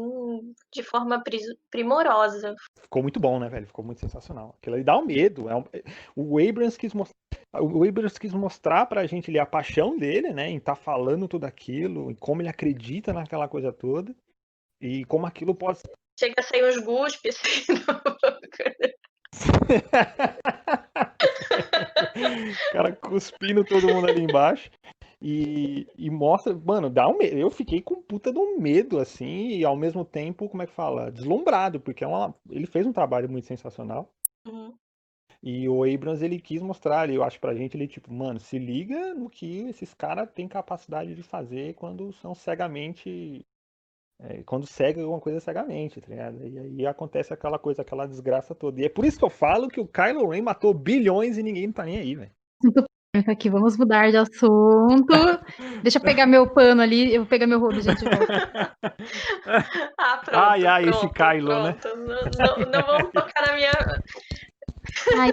de forma primorosa. Ficou muito bom, né, velho? Ficou muito sensacional. Aquilo ali dá um medo. O Abrams quis mostrar... O Abrams quis mostrar pra gente ali a paixão dele, né, em estar falando tudo aquilo, e como ele acredita naquela coisa toda, e como aquilo pode Chega a sair uns guspes assim, da boca. O cara cuspindo todo mundo ali embaixo. E mostra, mano, dá um medo. Eu fiquei com puta de um medo, assim, e ao mesmo tempo, como é que fala? Deslumbrado, porque ele fez um trabalho muito sensacional. Uhum. E o Abrams, ele quis mostrar ali, eu acho pra gente, ele tipo, mano, se liga no que esses caras têm capacidade de fazer quando são cegamente. Quando cega alguma coisa cegamente, tá ligado? E aí acontece aquela coisa, aquela desgraça toda. E é por isso que eu falo que o Kylo Ren matou bilhões e ninguém tá nem aí, velho. Muito polêmico aqui, vamos mudar de assunto. Deixa eu pegar meu pano ali, eu vou pegar meu rodo, gente, de volta. Pronto, Ai, esse pronto, Kylo, né? pronto. Não vamos tocar na minha... Ai,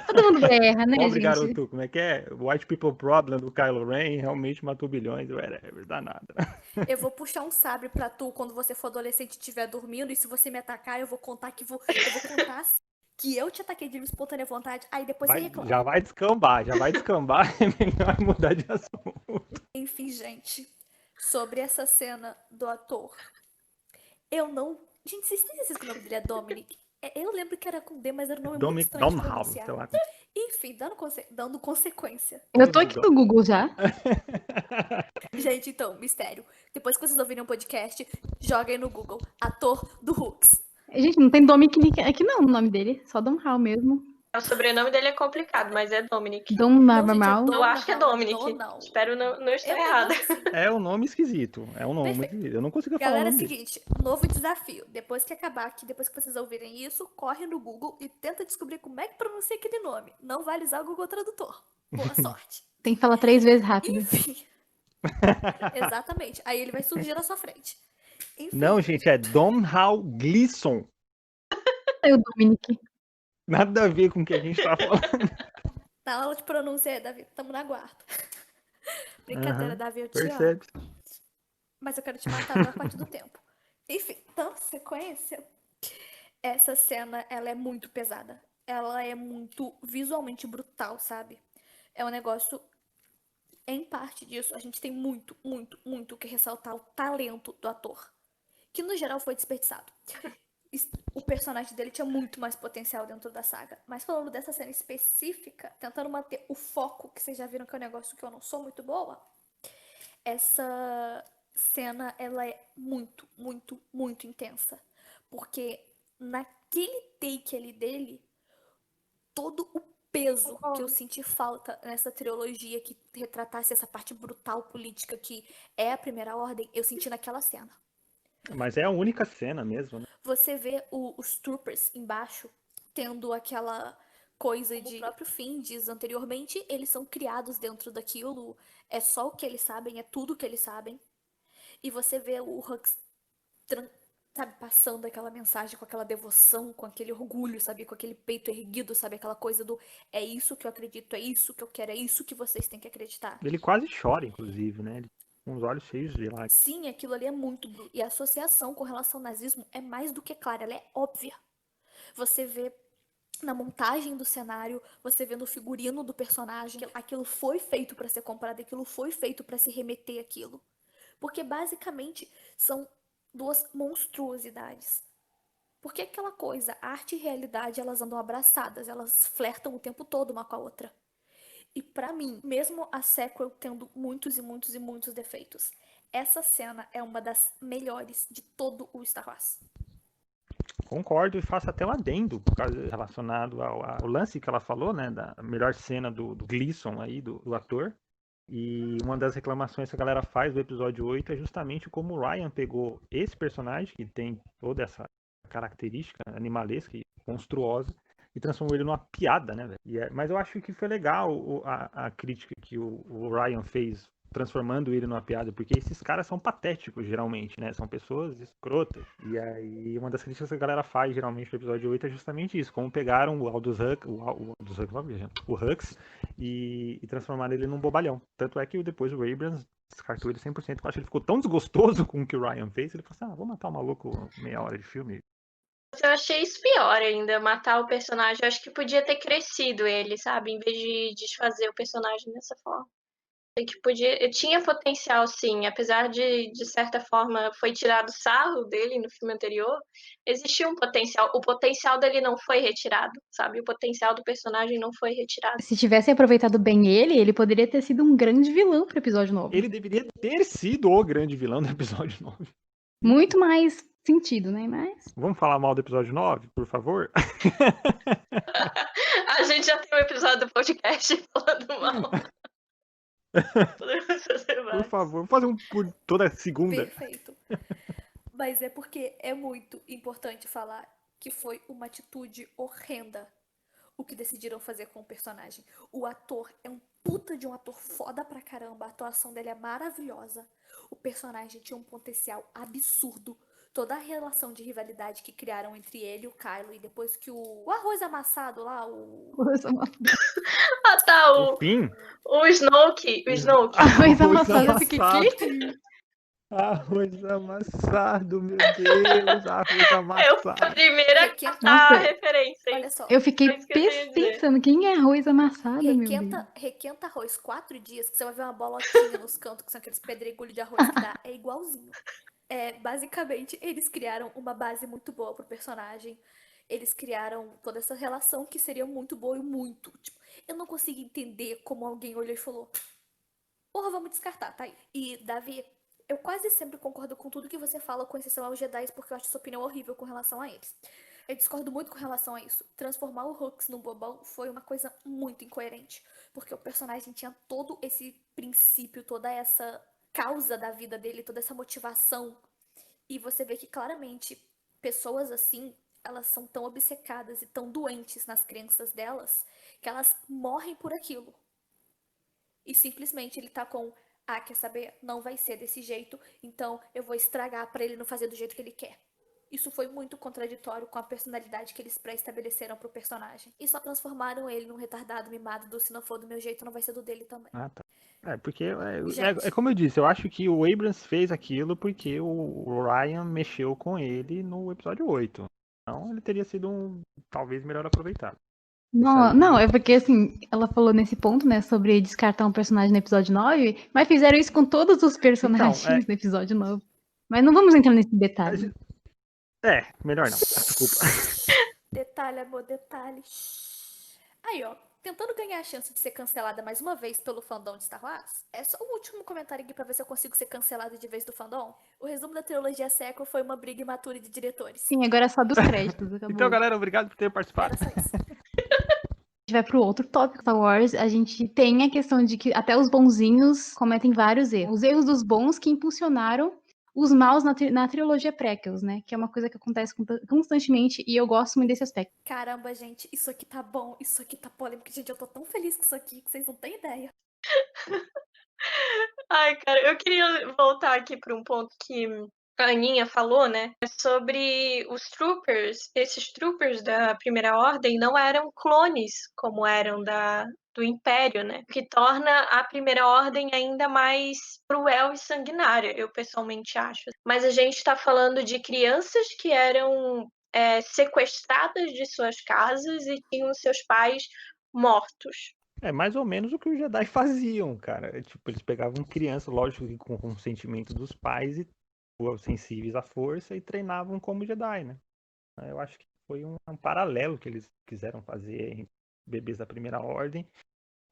todo mundo erra, né, Pobre gente? garoto, como é que é? White People Problem do Kylo Ren realmente matou bilhões, whatever, danada. Eu vou puxar um sabre pra tu quando você for adolescente e estiver dormindo, e se você me atacar, eu vou contar que eu vou contar assim, que eu te ataquei de espontânea vontade, aí depois você reclama. Já vai descambar, é melhor mudar de assunto. Enfim, gente, sobre essa cena do ator, eu não... Gente, vocês têm certeza que o nome dele é Dominic? Eu lembro que era com D, mas era um nome muito Dominic estranho de Domhouse, pronunciar. sei lá. Enfim, dando consequência. Eu tô aqui no Google já. Gente, então, mistério. Depois que vocês ouvirem o podcast, joguem no Google, ator do Hooks. Gente, não tem Dominic aqui não, o nome dele. Só Dom Hall mesmo. O sobrenome dele é complicado, mas é Dominic. Dom Normal. Eu acho que é Dominic. Espero não estar errada. É um nome esquisito. É um nome muito esquisito. Eu não consigo falar o Galera, é o nome dele. seguinte, novo desafio. Depois que acabar aqui, depois que vocês ouvirem isso, corre no Google e tenta descobrir como é que pronuncia aquele nome. Não vai usar o Google Tradutor. Boa sorte. Tem que falar 3 vezes rápido. Enfim. Exatamente. Aí ele vai surgir na sua frente. Enfim. Não, gente, é Domhnall Gleeson. É o Dominic. Nada a ver com o que a gente tá falando. Na aula de pronúncia, Davi, tamo na guarda. Brincadeira, Davi, eu te amo. Percebe? Mas eu quero te matar a maior parte do tempo. Enfim, dando sequência, essa cena, ela é muito pesada. Ela é muito visualmente brutal, sabe? É um negócio... Em parte disso, a gente tem muito, muito, muito que ressaltar o talento do ator. Que, no geral, foi desperdiçado. O personagem dele tinha muito mais potencial dentro da saga. Mas falando dessa cena específica, tentando manter o foco, que vocês já viram que é um negócio que eu não sou muito boa, essa cena, ela é muito, muito, muito intensa. Porque naquele take ali dele, todo o peso que eu senti falta nessa trilogia que retratasse essa parte brutal política que é a Primeira Ordem, eu senti naquela cena. Mas é a única cena mesmo, né? Você vê os troopers embaixo tendo aquela coisa de... O próprio Finn diz anteriormente, eles são criados dentro daquilo, é só o que eles sabem, é tudo o que eles sabem. E você vê o Hux, sabe, passando aquela mensagem com aquela devoção, com aquele orgulho, sabe, com aquele peito erguido, sabe, aquela coisa do é isso que eu acredito, é isso que eu quero, é isso que vocês têm que acreditar. Ele quase chora, inclusive, né? Ele com os olhos cheios de lágrimas. Sim, aquilo ali é muito bruto. E a associação com relação ao nazismo é mais do que clara, ela é óbvia. Você vê na montagem do cenário, você vê no figurino do personagem, aquilo foi feito para ser comprado, aquilo foi feito para se remeter àquilo. Porque basicamente são duas monstruosidades. Porque aquela coisa, arte e realidade, elas andam abraçadas, elas flertam o tempo todo uma com a outra. E pra mim, mesmo a sequel tendo muitos e muitos e muitos defeitos, essa cena é uma das melhores de todo o Star Wars. Concordo e faço até um adendo relacionado ao lance que ela falou, né? Da melhor cena do Gleeson aí, do ator. E uma das reclamações que a galera faz do episódio 8 é justamente como o Ryan pegou esse personagem, que tem toda essa característica animalesca e monstruosa, e transformou ele numa piada, né, velho? Mas eu acho que foi legal a crítica que o Ryan fez, transformando ele numa piada, porque esses caras são patéticos, geralmente, né? São pessoas escrotas. E aí, uma das críticas que a galera faz, geralmente, no episódio 8 é justamente isso, como pegaram o Hux e transformaram ele num bobalhão. Tanto é que depois o Abrams descartou ele 100%. Eu acho que ele ficou tão desgostoso com o que o Ryan fez, ele falou assim, vou matar o maluco meia hora de filme. Eu achei isso pior ainda, matar o personagem. Eu acho que podia ter crescido ele, sabe? Em vez de desfazer o personagem dessa forma. Que podia, tinha potencial, sim, apesar de certa forma, foi tirado sarro dele no filme anterior, existia um potencial. O potencial dele não foi retirado, sabe? O potencial do personagem não foi retirado. Se tivesse aproveitado bem ele poderia ter sido um grande vilão pro episódio 9. Ele deveria ter sido o grande vilão do episódio 9. Muito mais sentido, né? Mas. Vamos falar mal do episódio 9, por favor? A gente já tem um episódio do podcast falando mal. Podemos fazer Por mais. favor, vamos fazer um por toda segunda. Perfeito. Mas é porque é muito importante falar que foi uma atitude horrenda o que decidiram fazer com o personagem. O ator é um puta de um ator foda pra caramba, a atuação dele é maravilhosa. O personagem tinha um potencial absurdo. Toda a relação de rivalidade que criaram entre ele e o Kylo, e depois que o arroz amassado lá, Ah, tá, O fim? o Snoke. O Snoke. Arroz Arroz amassado, eu fiquei amassado. quê? Arroz amassado, meu Deus, arroz Eu amassado. a primeira a Requenta- captar a Nossa. referência, hein? olha só, Eu fiquei Foi isso que eu queria dizer. pensando, quem é arroz amassado, meu Deus? requenta arroz 4 dias, que você vai ver uma bolotinha nos cantos, que são aqueles pedregulhos de arroz que dá. É igualzinho. Basicamente, eles criaram uma base muito boa pro personagem. Eles criaram toda essa relação que seria muito boa e muito. Tipo, eu não consigo entender como alguém olhou e falou: porra, vamos descartar, tá aí. E, Davi, eu quase sempre concordo com tudo que você fala, com exceção aos Jedi, porque eu acho sua opinião horrível com relação a eles. Eu discordo muito com relação a isso. Transformar o Hux num bobão foi uma coisa muito incoerente. Porque o personagem tinha todo esse princípio, toda essa causa da vida dele, toda essa motivação. E você vê que claramente pessoas assim, elas são tão obcecadas e tão doentes nas crenças delas que elas morrem por aquilo. E simplesmente ele tá com: ah, quer saber? Não vai ser desse jeito, então eu vou estragar pra ele não fazer do jeito que ele quer. Isso foi muito contraditório com a personalidade que eles pré-estabeleceram pro personagem. E só transformaram ele num retardado mimado do: se não for do meu jeito, não vai ser do dele também. Ah, tá. Porque Gente. é como eu disse, eu acho que o Abrams fez aquilo porque o Ryan mexeu com ele no episódio 8. Então ele teria sido talvez melhor aproveitado. Não, é porque assim, ela falou nesse ponto, né, sobre descartar um personagem no episódio 9, mas fizeram isso com todos os personagens no episódio 9. Mas não vamos entrar nesse detalhe. Melhor não. Desculpa. Detalhe, amor, detalhe. Aí, ó. Tentando ganhar a chance de ser cancelada mais uma vez pelo fandom de Star Wars, é só o último comentário aqui pra ver se eu consigo ser cancelada de vez do fandom. O resumo da trilogia sequel foi uma briga imatura de diretores. Sim, agora é só dos créditos, acabou. Então, galera, obrigado por ter participado. Era só isso. A gente vai pro outro tópico Star Wars, a gente tem a questão de que até os bonzinhos cometem vários erros. Os erros dos bons que impulsionaram os maus na trilogia prequels, né? Que é uma coisa que acontece constantemente e eu gosto muito desse aspecto. Caramba, gente, isso aqui tá bom, isso aqui tá polêmico. Gente, eu tô tão feliz com isso aqui que vocês não têm ideia. Ai, cara, eu queria voltar aqui para um ponto que a Aninha falou, né? Sobre os troopers. Esses troopers da Primeira Ordem não eram clones como eram do Império, né? O que torna a Primeira Ordem ainda mais cruel e sanguinária, eu pessoalmente acho. Mas a gente está falando de crianças que eram sequestradas de suas casas e tinham seus pais mortos. É mais ou menos o que os Jedi faziam, cara. Tipo, eles pegavam criança, lógico que com consentimento dos pais e sensíveis à força, e treinavam como Jedi, né? Eu acho que foi um paralelo que eles quiseram fazer entre bebês da Primeira Ordem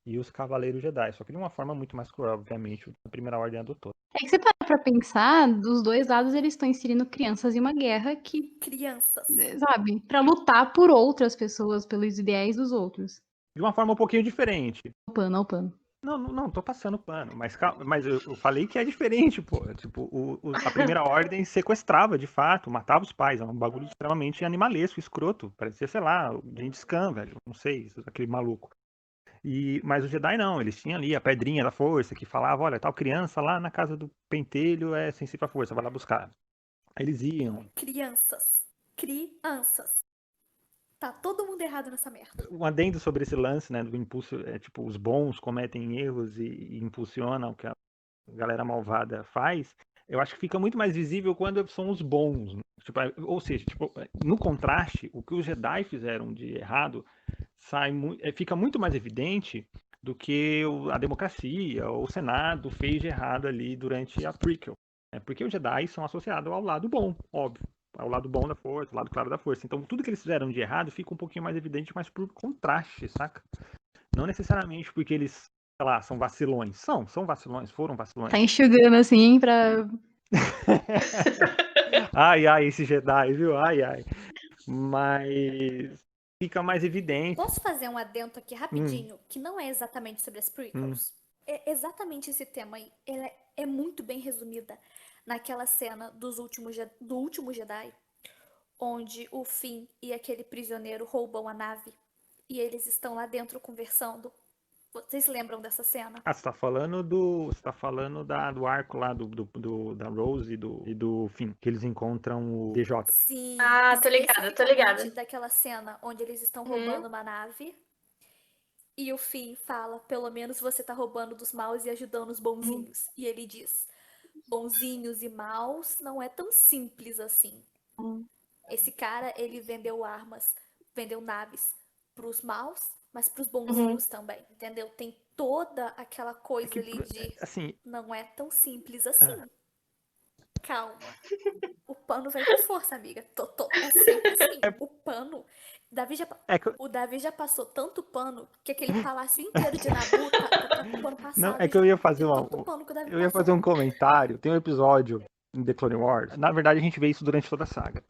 e os Cavaleiros Jedi. Só que de uma forma muito mais cruel, obviamente, a Primeira Ordem adotou. É que você para pra pensar, dos dois lados eles estão inserindo crianças em uma guerra que, Crianças. sabe, pra lutar por outras pessoas, pelos ideais dos outros. De uma forma um pouquinho diferente. Ao pano. Não, tô passando pano, mas eu falei que é diferente, pô. Tipo, a Primeira Ordem sequestrava, de fato, matava os pais, é um bagulho extremamente animalesco, escroto, parecia, sei lá, o Gengis Khan, velho, não sei, aquele maluco. Mas os Jedi não, eles tinham ali a pedrinha da força, que falava, olha, tal criança lá na casa do pentelho é sensível à força, vai lá buscar. Aí eles iam. Crianças. Tá todo mundo errado nessa merda. Um adendo sobre esse lance, né, do impulso, os bons cometem erros e impulsionam o que a galera malvada faz, Eu acho que fica muito mais visível quando são os bons, né? Tipo, ou seja, tipo, no contraste, o que os Jedi fizeram de errado fica muito mais evidente do que a democracia, ou o Senado fez de errado ali durante a prequel. Porque os Jedi são associados ao lado bom, óbvio. Ao lado bom da força, ao lado claro da força. Então tudo que eles fizeram de errado fica um pouquinho mais evidente, mas por contraste, saca? Não necessariamente porque eles, sei lá, são vacilões. São vacilões, foram vacilões. Tá enxugando assim pra. Ai, esse Jedi, viu? Ai. Mas fica mais evidente. Posso fazer um adendo aqui rapidinho, que não é exatamente sobre as prequels? É exatamente esse tema aí. Ela é muito bem resumida naquela cena do último Jedi, onde o Finn e aquele prisioneiro roubam a nave. E eles estão lá dentro conversando. Vocês lembram dessa cena? Você tá falando do arco lá da Rose e do Finn, que eles encontram o DJ. Sim, Ah, tô ligada. especificamente daquela cena onde eles estão roubando uma nave. E o Finn fala, pelo menos você tá roubando dos maus e ajudando os bonzinhos. E ele diz, bonzinhos e maus não é tão simples assim. Esse cara, ele vendeu armas, vendeu naves pros maus, mas pros bonzinhos também, entendeu? Tem toda aquela coisa ali de assim, não é tão simples assim. Calma. O pano vai com força, amiga. É sempre assim. O pano. O Davi já passou tanto pano que aquele palácio inteiro de Nabu tá com pano passado. Não, é que eu ia fazer eu ia fazer um comentário. Tem um episódio em The Clone Wars. Na verdade, a gente vê isso durante toda a saga.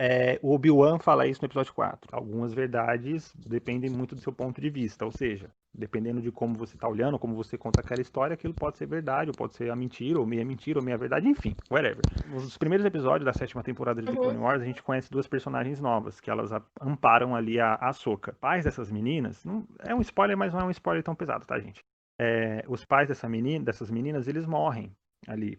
O Obi-Wan fala isso no episódio 4. Algumas verdades dependem muito do seu ponto de vista. Ou seja, dependendo de como você tá olhando, como você conta aquela história, aquilo pode ser verdade, ou pode ser a mentira, ou meia verdade, enfim, whatever. Nos primeiros episódios da 7ª temporada de The Clone Wars, a gente conhece 2 personagens novas, que elas amparam ali a Ahsoka. Pais dessas meninas, é um spoiler, mas não é um spoiler tão pesado, tá, gente? Os pais dessas meninas, eles morrem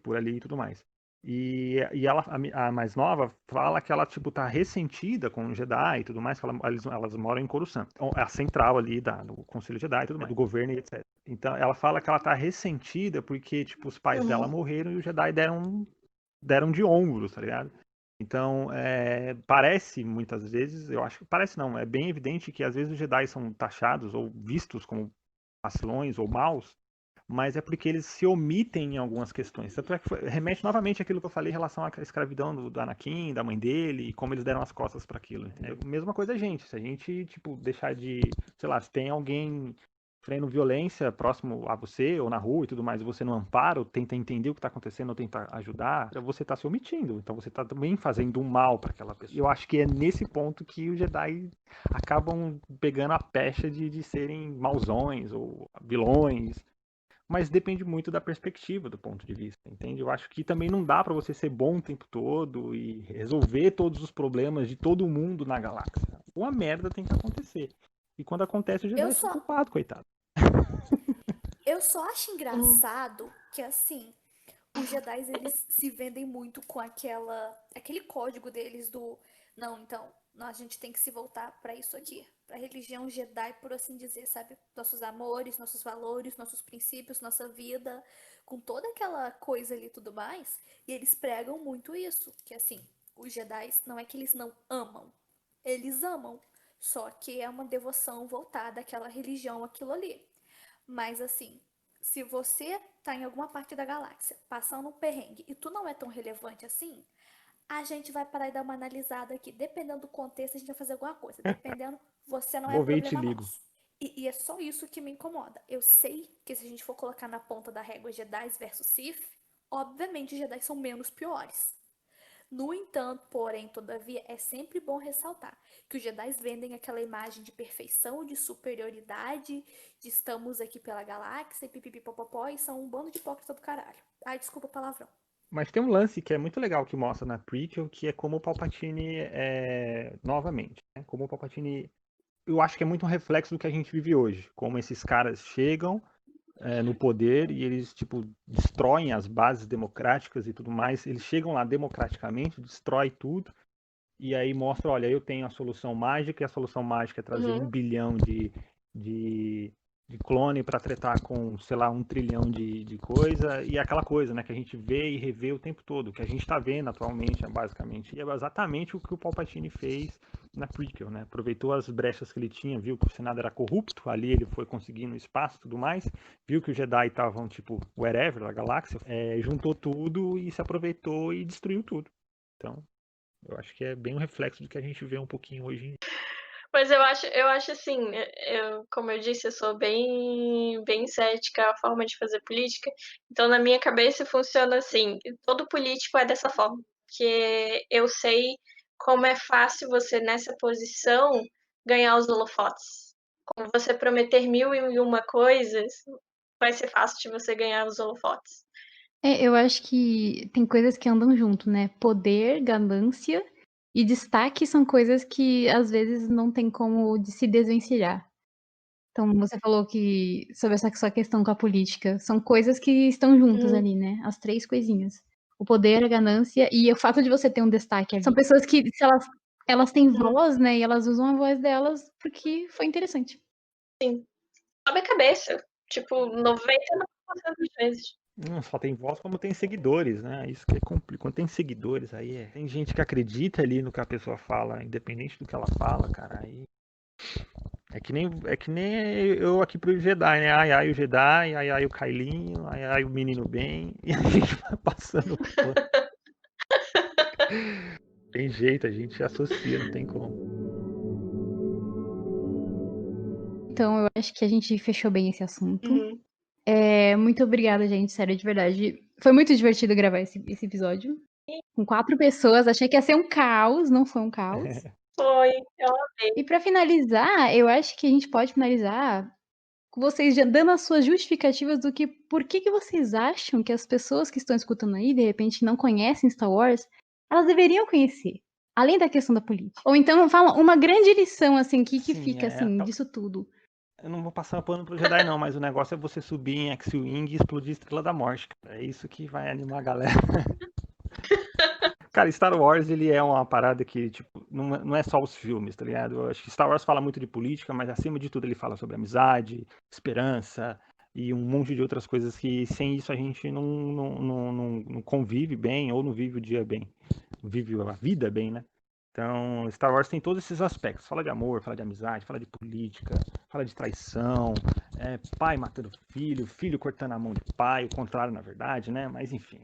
por ali e tudo mais. E ela, a mais nova, fala que ela, tipo, tá ressentida com o Jedi e tudo mais, que elas moram em Coruscant. Então, é a central ali do Conselho Jedi e tudo mais, do governo e etc. Então, ela fala que ela tá ressentida porque, tipo, os pais dela morreram e os Jedi deram de ombros, tá ligado? Então, parece, muitas vezes, eu acho que parece não, é bem evidente que às vezes os Jedi são taxados ou vistos como vacilões ou maus, mas é porque eles se omitem em algumas questões. Tanto é que remete novamente àquilo que eu falei em relação à escravidão do Anakin, da mãe dele, e como eles deram as costas para aquilo. É a mesma coisa a gente. Se a gente, tipo, deixar de, sei lá, se tem alguém sofrendo violência próximo a você ou na rua e tudo mais, e você não ampara, ou tenta entender o que está acontecendo, ou tenta ajudar, você está se omitindo. Então você está também fazendo um mal para aquela pessoa. Eu acho que é nesse ponto que os Jedi acabam pegando a pecha de serem mauzões ou vilões. Mas depende muito da perspectiva, do ponto de vista, entende? Eu acho que também não dá para você ser bom o tempo todo e resolver todos os problemas de todo mundo na galáxia. Uma merda tem que acontecer. E quando acontece, o Jedi é culpado, coitado. Eu só acho engraçado que, assim, os Jedi, eles se vendem muito com aquele código deles do... Não, então, a gente tem que se voltar pra isso aqui. Pra religião Jedi, por assim dizer, sabe? Nossos amores, nossos valores, nossos princípios, nossa vida, com toda aquela coisa ali e tudo mais. E eles pregam muito isso. Que, assim, os Jedi, não é que eles não amam. Eles amam. Só que é uma devoção voltada àquela religião, aquilo ali. Mas assim, se você tá em alguma parte da galáxia, passando um perrengue, e tu não é tão relevante assim, a gente vai parar e dar uma analisada aqui. Dependendo do contexto, a gente vai fazer alguma coisa. Dependendo, você não é Vou ver e te problema ligo. nosso. E é só isso que me incomoda. Eu sei que se a gente for colocar na ponta da régua Jedi versus Sith, obviamente os Jedi são menos piores. No entanto, porém, todavia, é sempre bom ressaltar que os Jedi vendem aquela imagem de perfeição, de superioridade, de estamos aqui pela galáxia, pipipipopopó, e são um bando de hipócrita do caralho. Ai, desculpa o palavrão. Mas tem um lance que é muito legal que mostra na prequel, que é como o Palpatine novamente, né? Como o Palpatine, eu acho que é muito um reflexo do que a gente vive hoje, como esses caras chegam no poder e eles, tipo, destroem as bases democráticas e tudo mais. Eles chegam lá democraticamente, destrói tudo, e aí mostra, olha, eu tenho a solução mágica, e a solução mágica é trazer 1 bilhão de de clone para tretar com, sei lá, 1 trilhão de coisa, e aquela coisa, né, que a gente vê e revê o tempo todo, que a gente tá vendo atualmente, basicamente, e é exatamente o que o Palpatine fez na prequel, né, aproveitou as brechas que ele tinha, viu que o Senado era corrupto, ali ele foi conseguindo espaço e tudo mais, viu que os Jedi estavam, tipo, wherever, na galáxia, juntou tudo e se aproveitou e destruiu tudo. Então, eu acho que é bem um reflexo do que a gente vê um pouquinho hoje em dia. Mas eu acho assim, como eu disse, eu sou bem cética à forma de fazer política. Então, na minha cabeça, funciona assim: todo político é dessa forma. Porque eu sei como é fácil você, nessa posição, ganhar os holofotes. Como você prometer 1001 coisas, vai ser fácil de você ganhar os holofotes. Eu acho que tem coisas que andam junto, né? Poder, ganância e destaque são coisas que às vezes não tem como de se desvencilhar. Então, você falou que sobre essa sua questão com a política, são coisas que estão juntas ali, né? As 3 coisinhas. O poder, a ganância e o fato de você ter um destaque ali. São pessoas que, se elas têm voz, né? E elas usam a voz delas porque foi interessante. Sim. Sobe a cabeça. Tipo, 99% das vezes. Não só tem voz, como tem seguidores, né? Isso que é complicado. Quando tem seguidores, aí tem gente que acredita ali no que a pessoa fala, independente do que ela fala, cara. Aí é que nem eu aqui pro Jedi, né? Ai, ai, o Jedi, ai, ai, o Kailinho, ai, ai, o menino bem. E a gente vai passando. Tem jeito, a gente associa, não tem como. Então, eu acho que a gente fechou bem esse assunto. Uhum. Muito obrigada, gente, sério, de verdade. Foi muito divertido gravar esse episódio. Com 4 pessoas, achei que ia ser um caos, não foi um caos. Foi. E pra finalizar, eu acho que a gente pode finalizar com vocês já dando as suas justificativas do que por que vocês acham que as pessoas que estão escutando aí, de repente, não conhecem Star Wars, elas deveriam conhecer, além da questão da política. Ou então fala uma grande lição, assim, que Sim, fica, assim, disso tudo. Eu não vou passar pano pro Jedi, não, mas o negócio é você subir em X-Wing e explodir a Estrela da Morte. Cara. É isso que vai animar a galera. Cara, Star Wars, ele é uma parada que, tipo, não é só os filmes, tá ligado? Eu acho que Star Wars fala muito de política, mas acima de tudo ele fala sobre amizade, esperança e um monte de outras coisas que sem isso a gente não convive bem ou não vive o dia bem. Vive a vida bem, né? Então, Star Wars tem todos esses aspectos. Fala de amor, fala de amizade, fala de política, fala de traição, pai matando filho, filho cortando a mão de pai, o contrário, na verdade, né? Mas, enfim,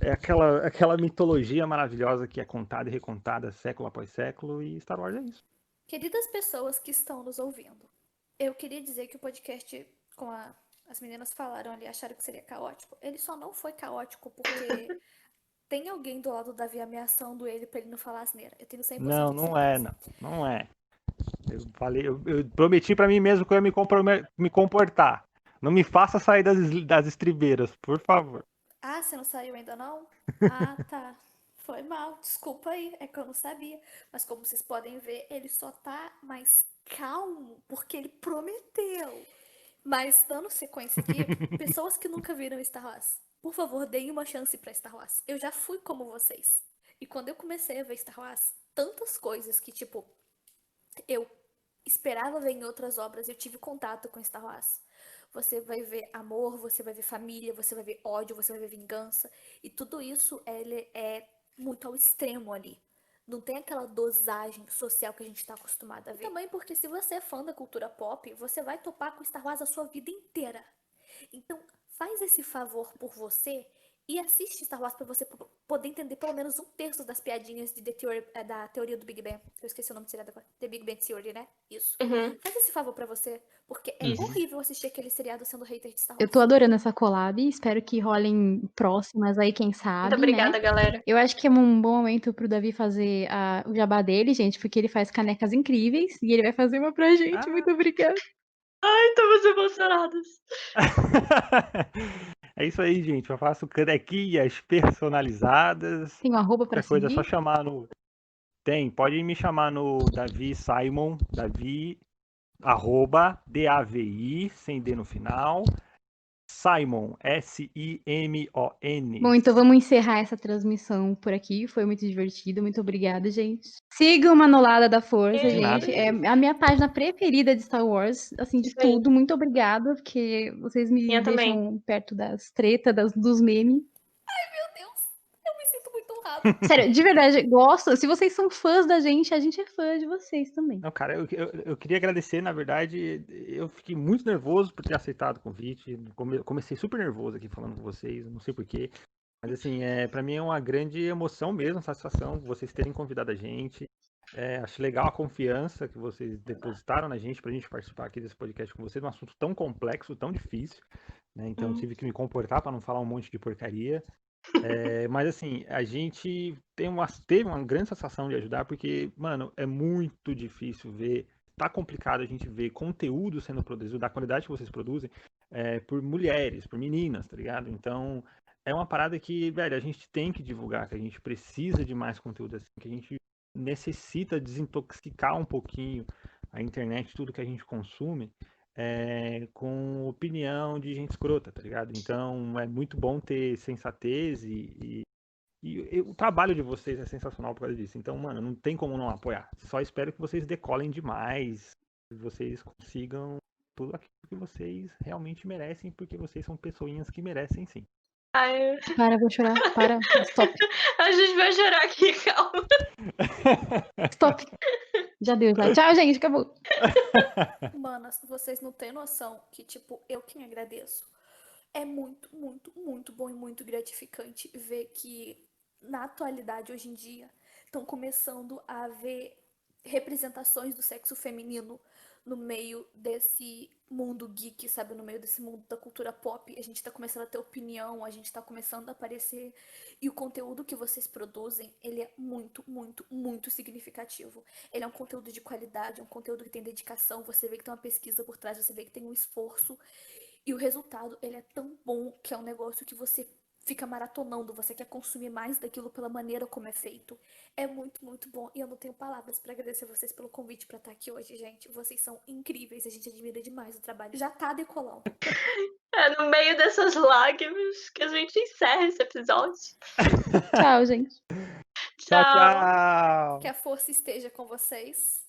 é aquela mitologia maravilhosa que é contada e recontada século após século, e Star Wars é isso. Queridas pessoas que estão nos ouvindo, eu queria dizer que o podcast, como as meninas falaram ali, acharam que seria caótico. Ele só não foi caótico porque tem alguém do lado do Davi ameaçando ele pra ele não falar asneira. Eu tenho 100% de certeza. Não é. Eu prometi pra mim mesmo que eu ia me comportar. Não me faça sair das estribeiras, por favor. Ah, você não saiu ainda não? Ah, tá. Foi mal, desculpa aí, é que eu não sabia. Mas como vocês podem ver, ele só tá mais calmo porque ele prometeu. Mas dando sequência aqui, pessoas que nunca viram Star Wars, por favor, deem uma chance pra Star Wars. Eu já fui como vocês. E quando eu comecei a ver Star Wars, tantas coisas que, tipo, eu esperava ver em outras obras, eu tive contato com Star Wars. Você vai ver amor, você vai ver família, você vai ver ódio, você vai ver vingança. E tudo isso ele é muito ao extremo ali. Não tem aquela dosagem social que a gente tá acostumado a ver. Também porque se você é fã da cultura pop, você vai topar com Star Wars a sua vida inteira. Então, faz esse favor por você e assiste Star Wars pra você poder entender pelo menos 1/3 das piadinhas da teoria do Big Bang. Eu esqueci o nome do seriado agora. The Big Bang Theory, né? Isso. Uhum. Faz esse favor pra você, porque é horrível assistir aquele seriado sendo hater de Star Wars. Eu tô adorando essa collab, espero que rolem próximas aí, quem sabe, Muito obrigada, né? galera. Eu acho que é um bom momento pro Davi fazer o jabá dele, gente, porque ele faz canecas incríveis e ele vai fazer uma pra gente. Muito obrigada. Ai, estamos emocionados. É isso aí, gente. Eu faço canequinhas personalizadas. Tem um arroba pra Qualquer coisa é seguir? só chamar no... pode me chamar no Davi Simon, Davi, @DAVI, sem D no final, Simon, S-I-M-O-N. Bom, então vamos encerrar essa transmissão por aqui. Foi muito divertido. Muito obrigada, gente. Sigam Manolada da Força, De nada, gente. É querido. a minha página preferida de Star Wars, assim, de Isso aí. tudo. Muito obrigada, porque vocês me Minha deixam também. perto das tretas, dos memes. Meu Deus, eu me sinto muito honrada. Sério, de verdade, gosto. Se vocês são fãs da gente, a gente é fã de vocês também. Não, cara, eu queria agradecer, na verdade, eu fiquei muito nervoso por ter aceitado o convite. Comecei super nervoso aqui falando com vocês, não sei porquê. Mas assim, para mim é uma grande emoção mesmo, satisfação vocês terem convidado a gente. Acho legal a confiança que vocês depositaram na gente pra gente participar aqui desse podcast com vocês, um assunto tão complexo, tão difícil, né? Então eu tive que me comportar para não falar um monte de porcaria. Mas assim, a gente teve uma grande sensação de ajudar, porque, mano, é muito difícil ver, tá complicado a gente ver conteúdo sendo produzido, da qualidade que vocês produzem, por mulheres, por meninas, tá ligado? Então, é uma parada que, velho, a gente tem que divulgar, que a gente precisa de mais conteúdo assim, que a gente necessita desintoxicar um pouquinho a internet, tudo que a gente consome, com opinião de gente escrota, tá ligado? Então é muito bom ter sensatez e o trabalho de vocês é sensacional por causa disso. Então, mano, não tem como não apoiar. Só espero que vocês decolem demais, que vocês consigam tudo aquilo que vocês realmente merecem, porque vocês são pessoinhas que merecem sim. Ai, Para, vou chorar. Para. Stop. a gente vai chorar aqui, calma. Stop. Já deu, já. Tchau, gente. Acabou. Manas, vocês não têm noção que, tipo, eu que me agradeço. É muito, muito, muito bom e muito gratificante ver que, na atualidade, hoje em dia, estão começando a haver representações do sexo feminino no meio desse mundo geek, sabe? No meio desse mundo da cultura pop. A gente tá começando a ter opinião, a gente tá começando a aparecer. E o conteúdo que vocês produzem, ele é muito, muito, muito significativo. Ele é um conteúdo de qualidade, é um conteúdo que tem dedicação. Você vê que tem uma pesquisa por trás, você vê que tem um esforço. E o resultado, ele é tão bom que é um negócio que você fica maratonando, você quer consumir mais daquilo pela maneira como é feito. É muito, muito bom. E eu não tenho palavras pra agradecer vocês pelo convite pra estar aqui hoje, gente. Vocês são incríveis, a gente admira demais o trabalho. Já tá decolando. É no meio dessas lágrimas que a gente encerra esse episódio. Tchau, gente. Tchau, tchau! Que a força esteja com vocês.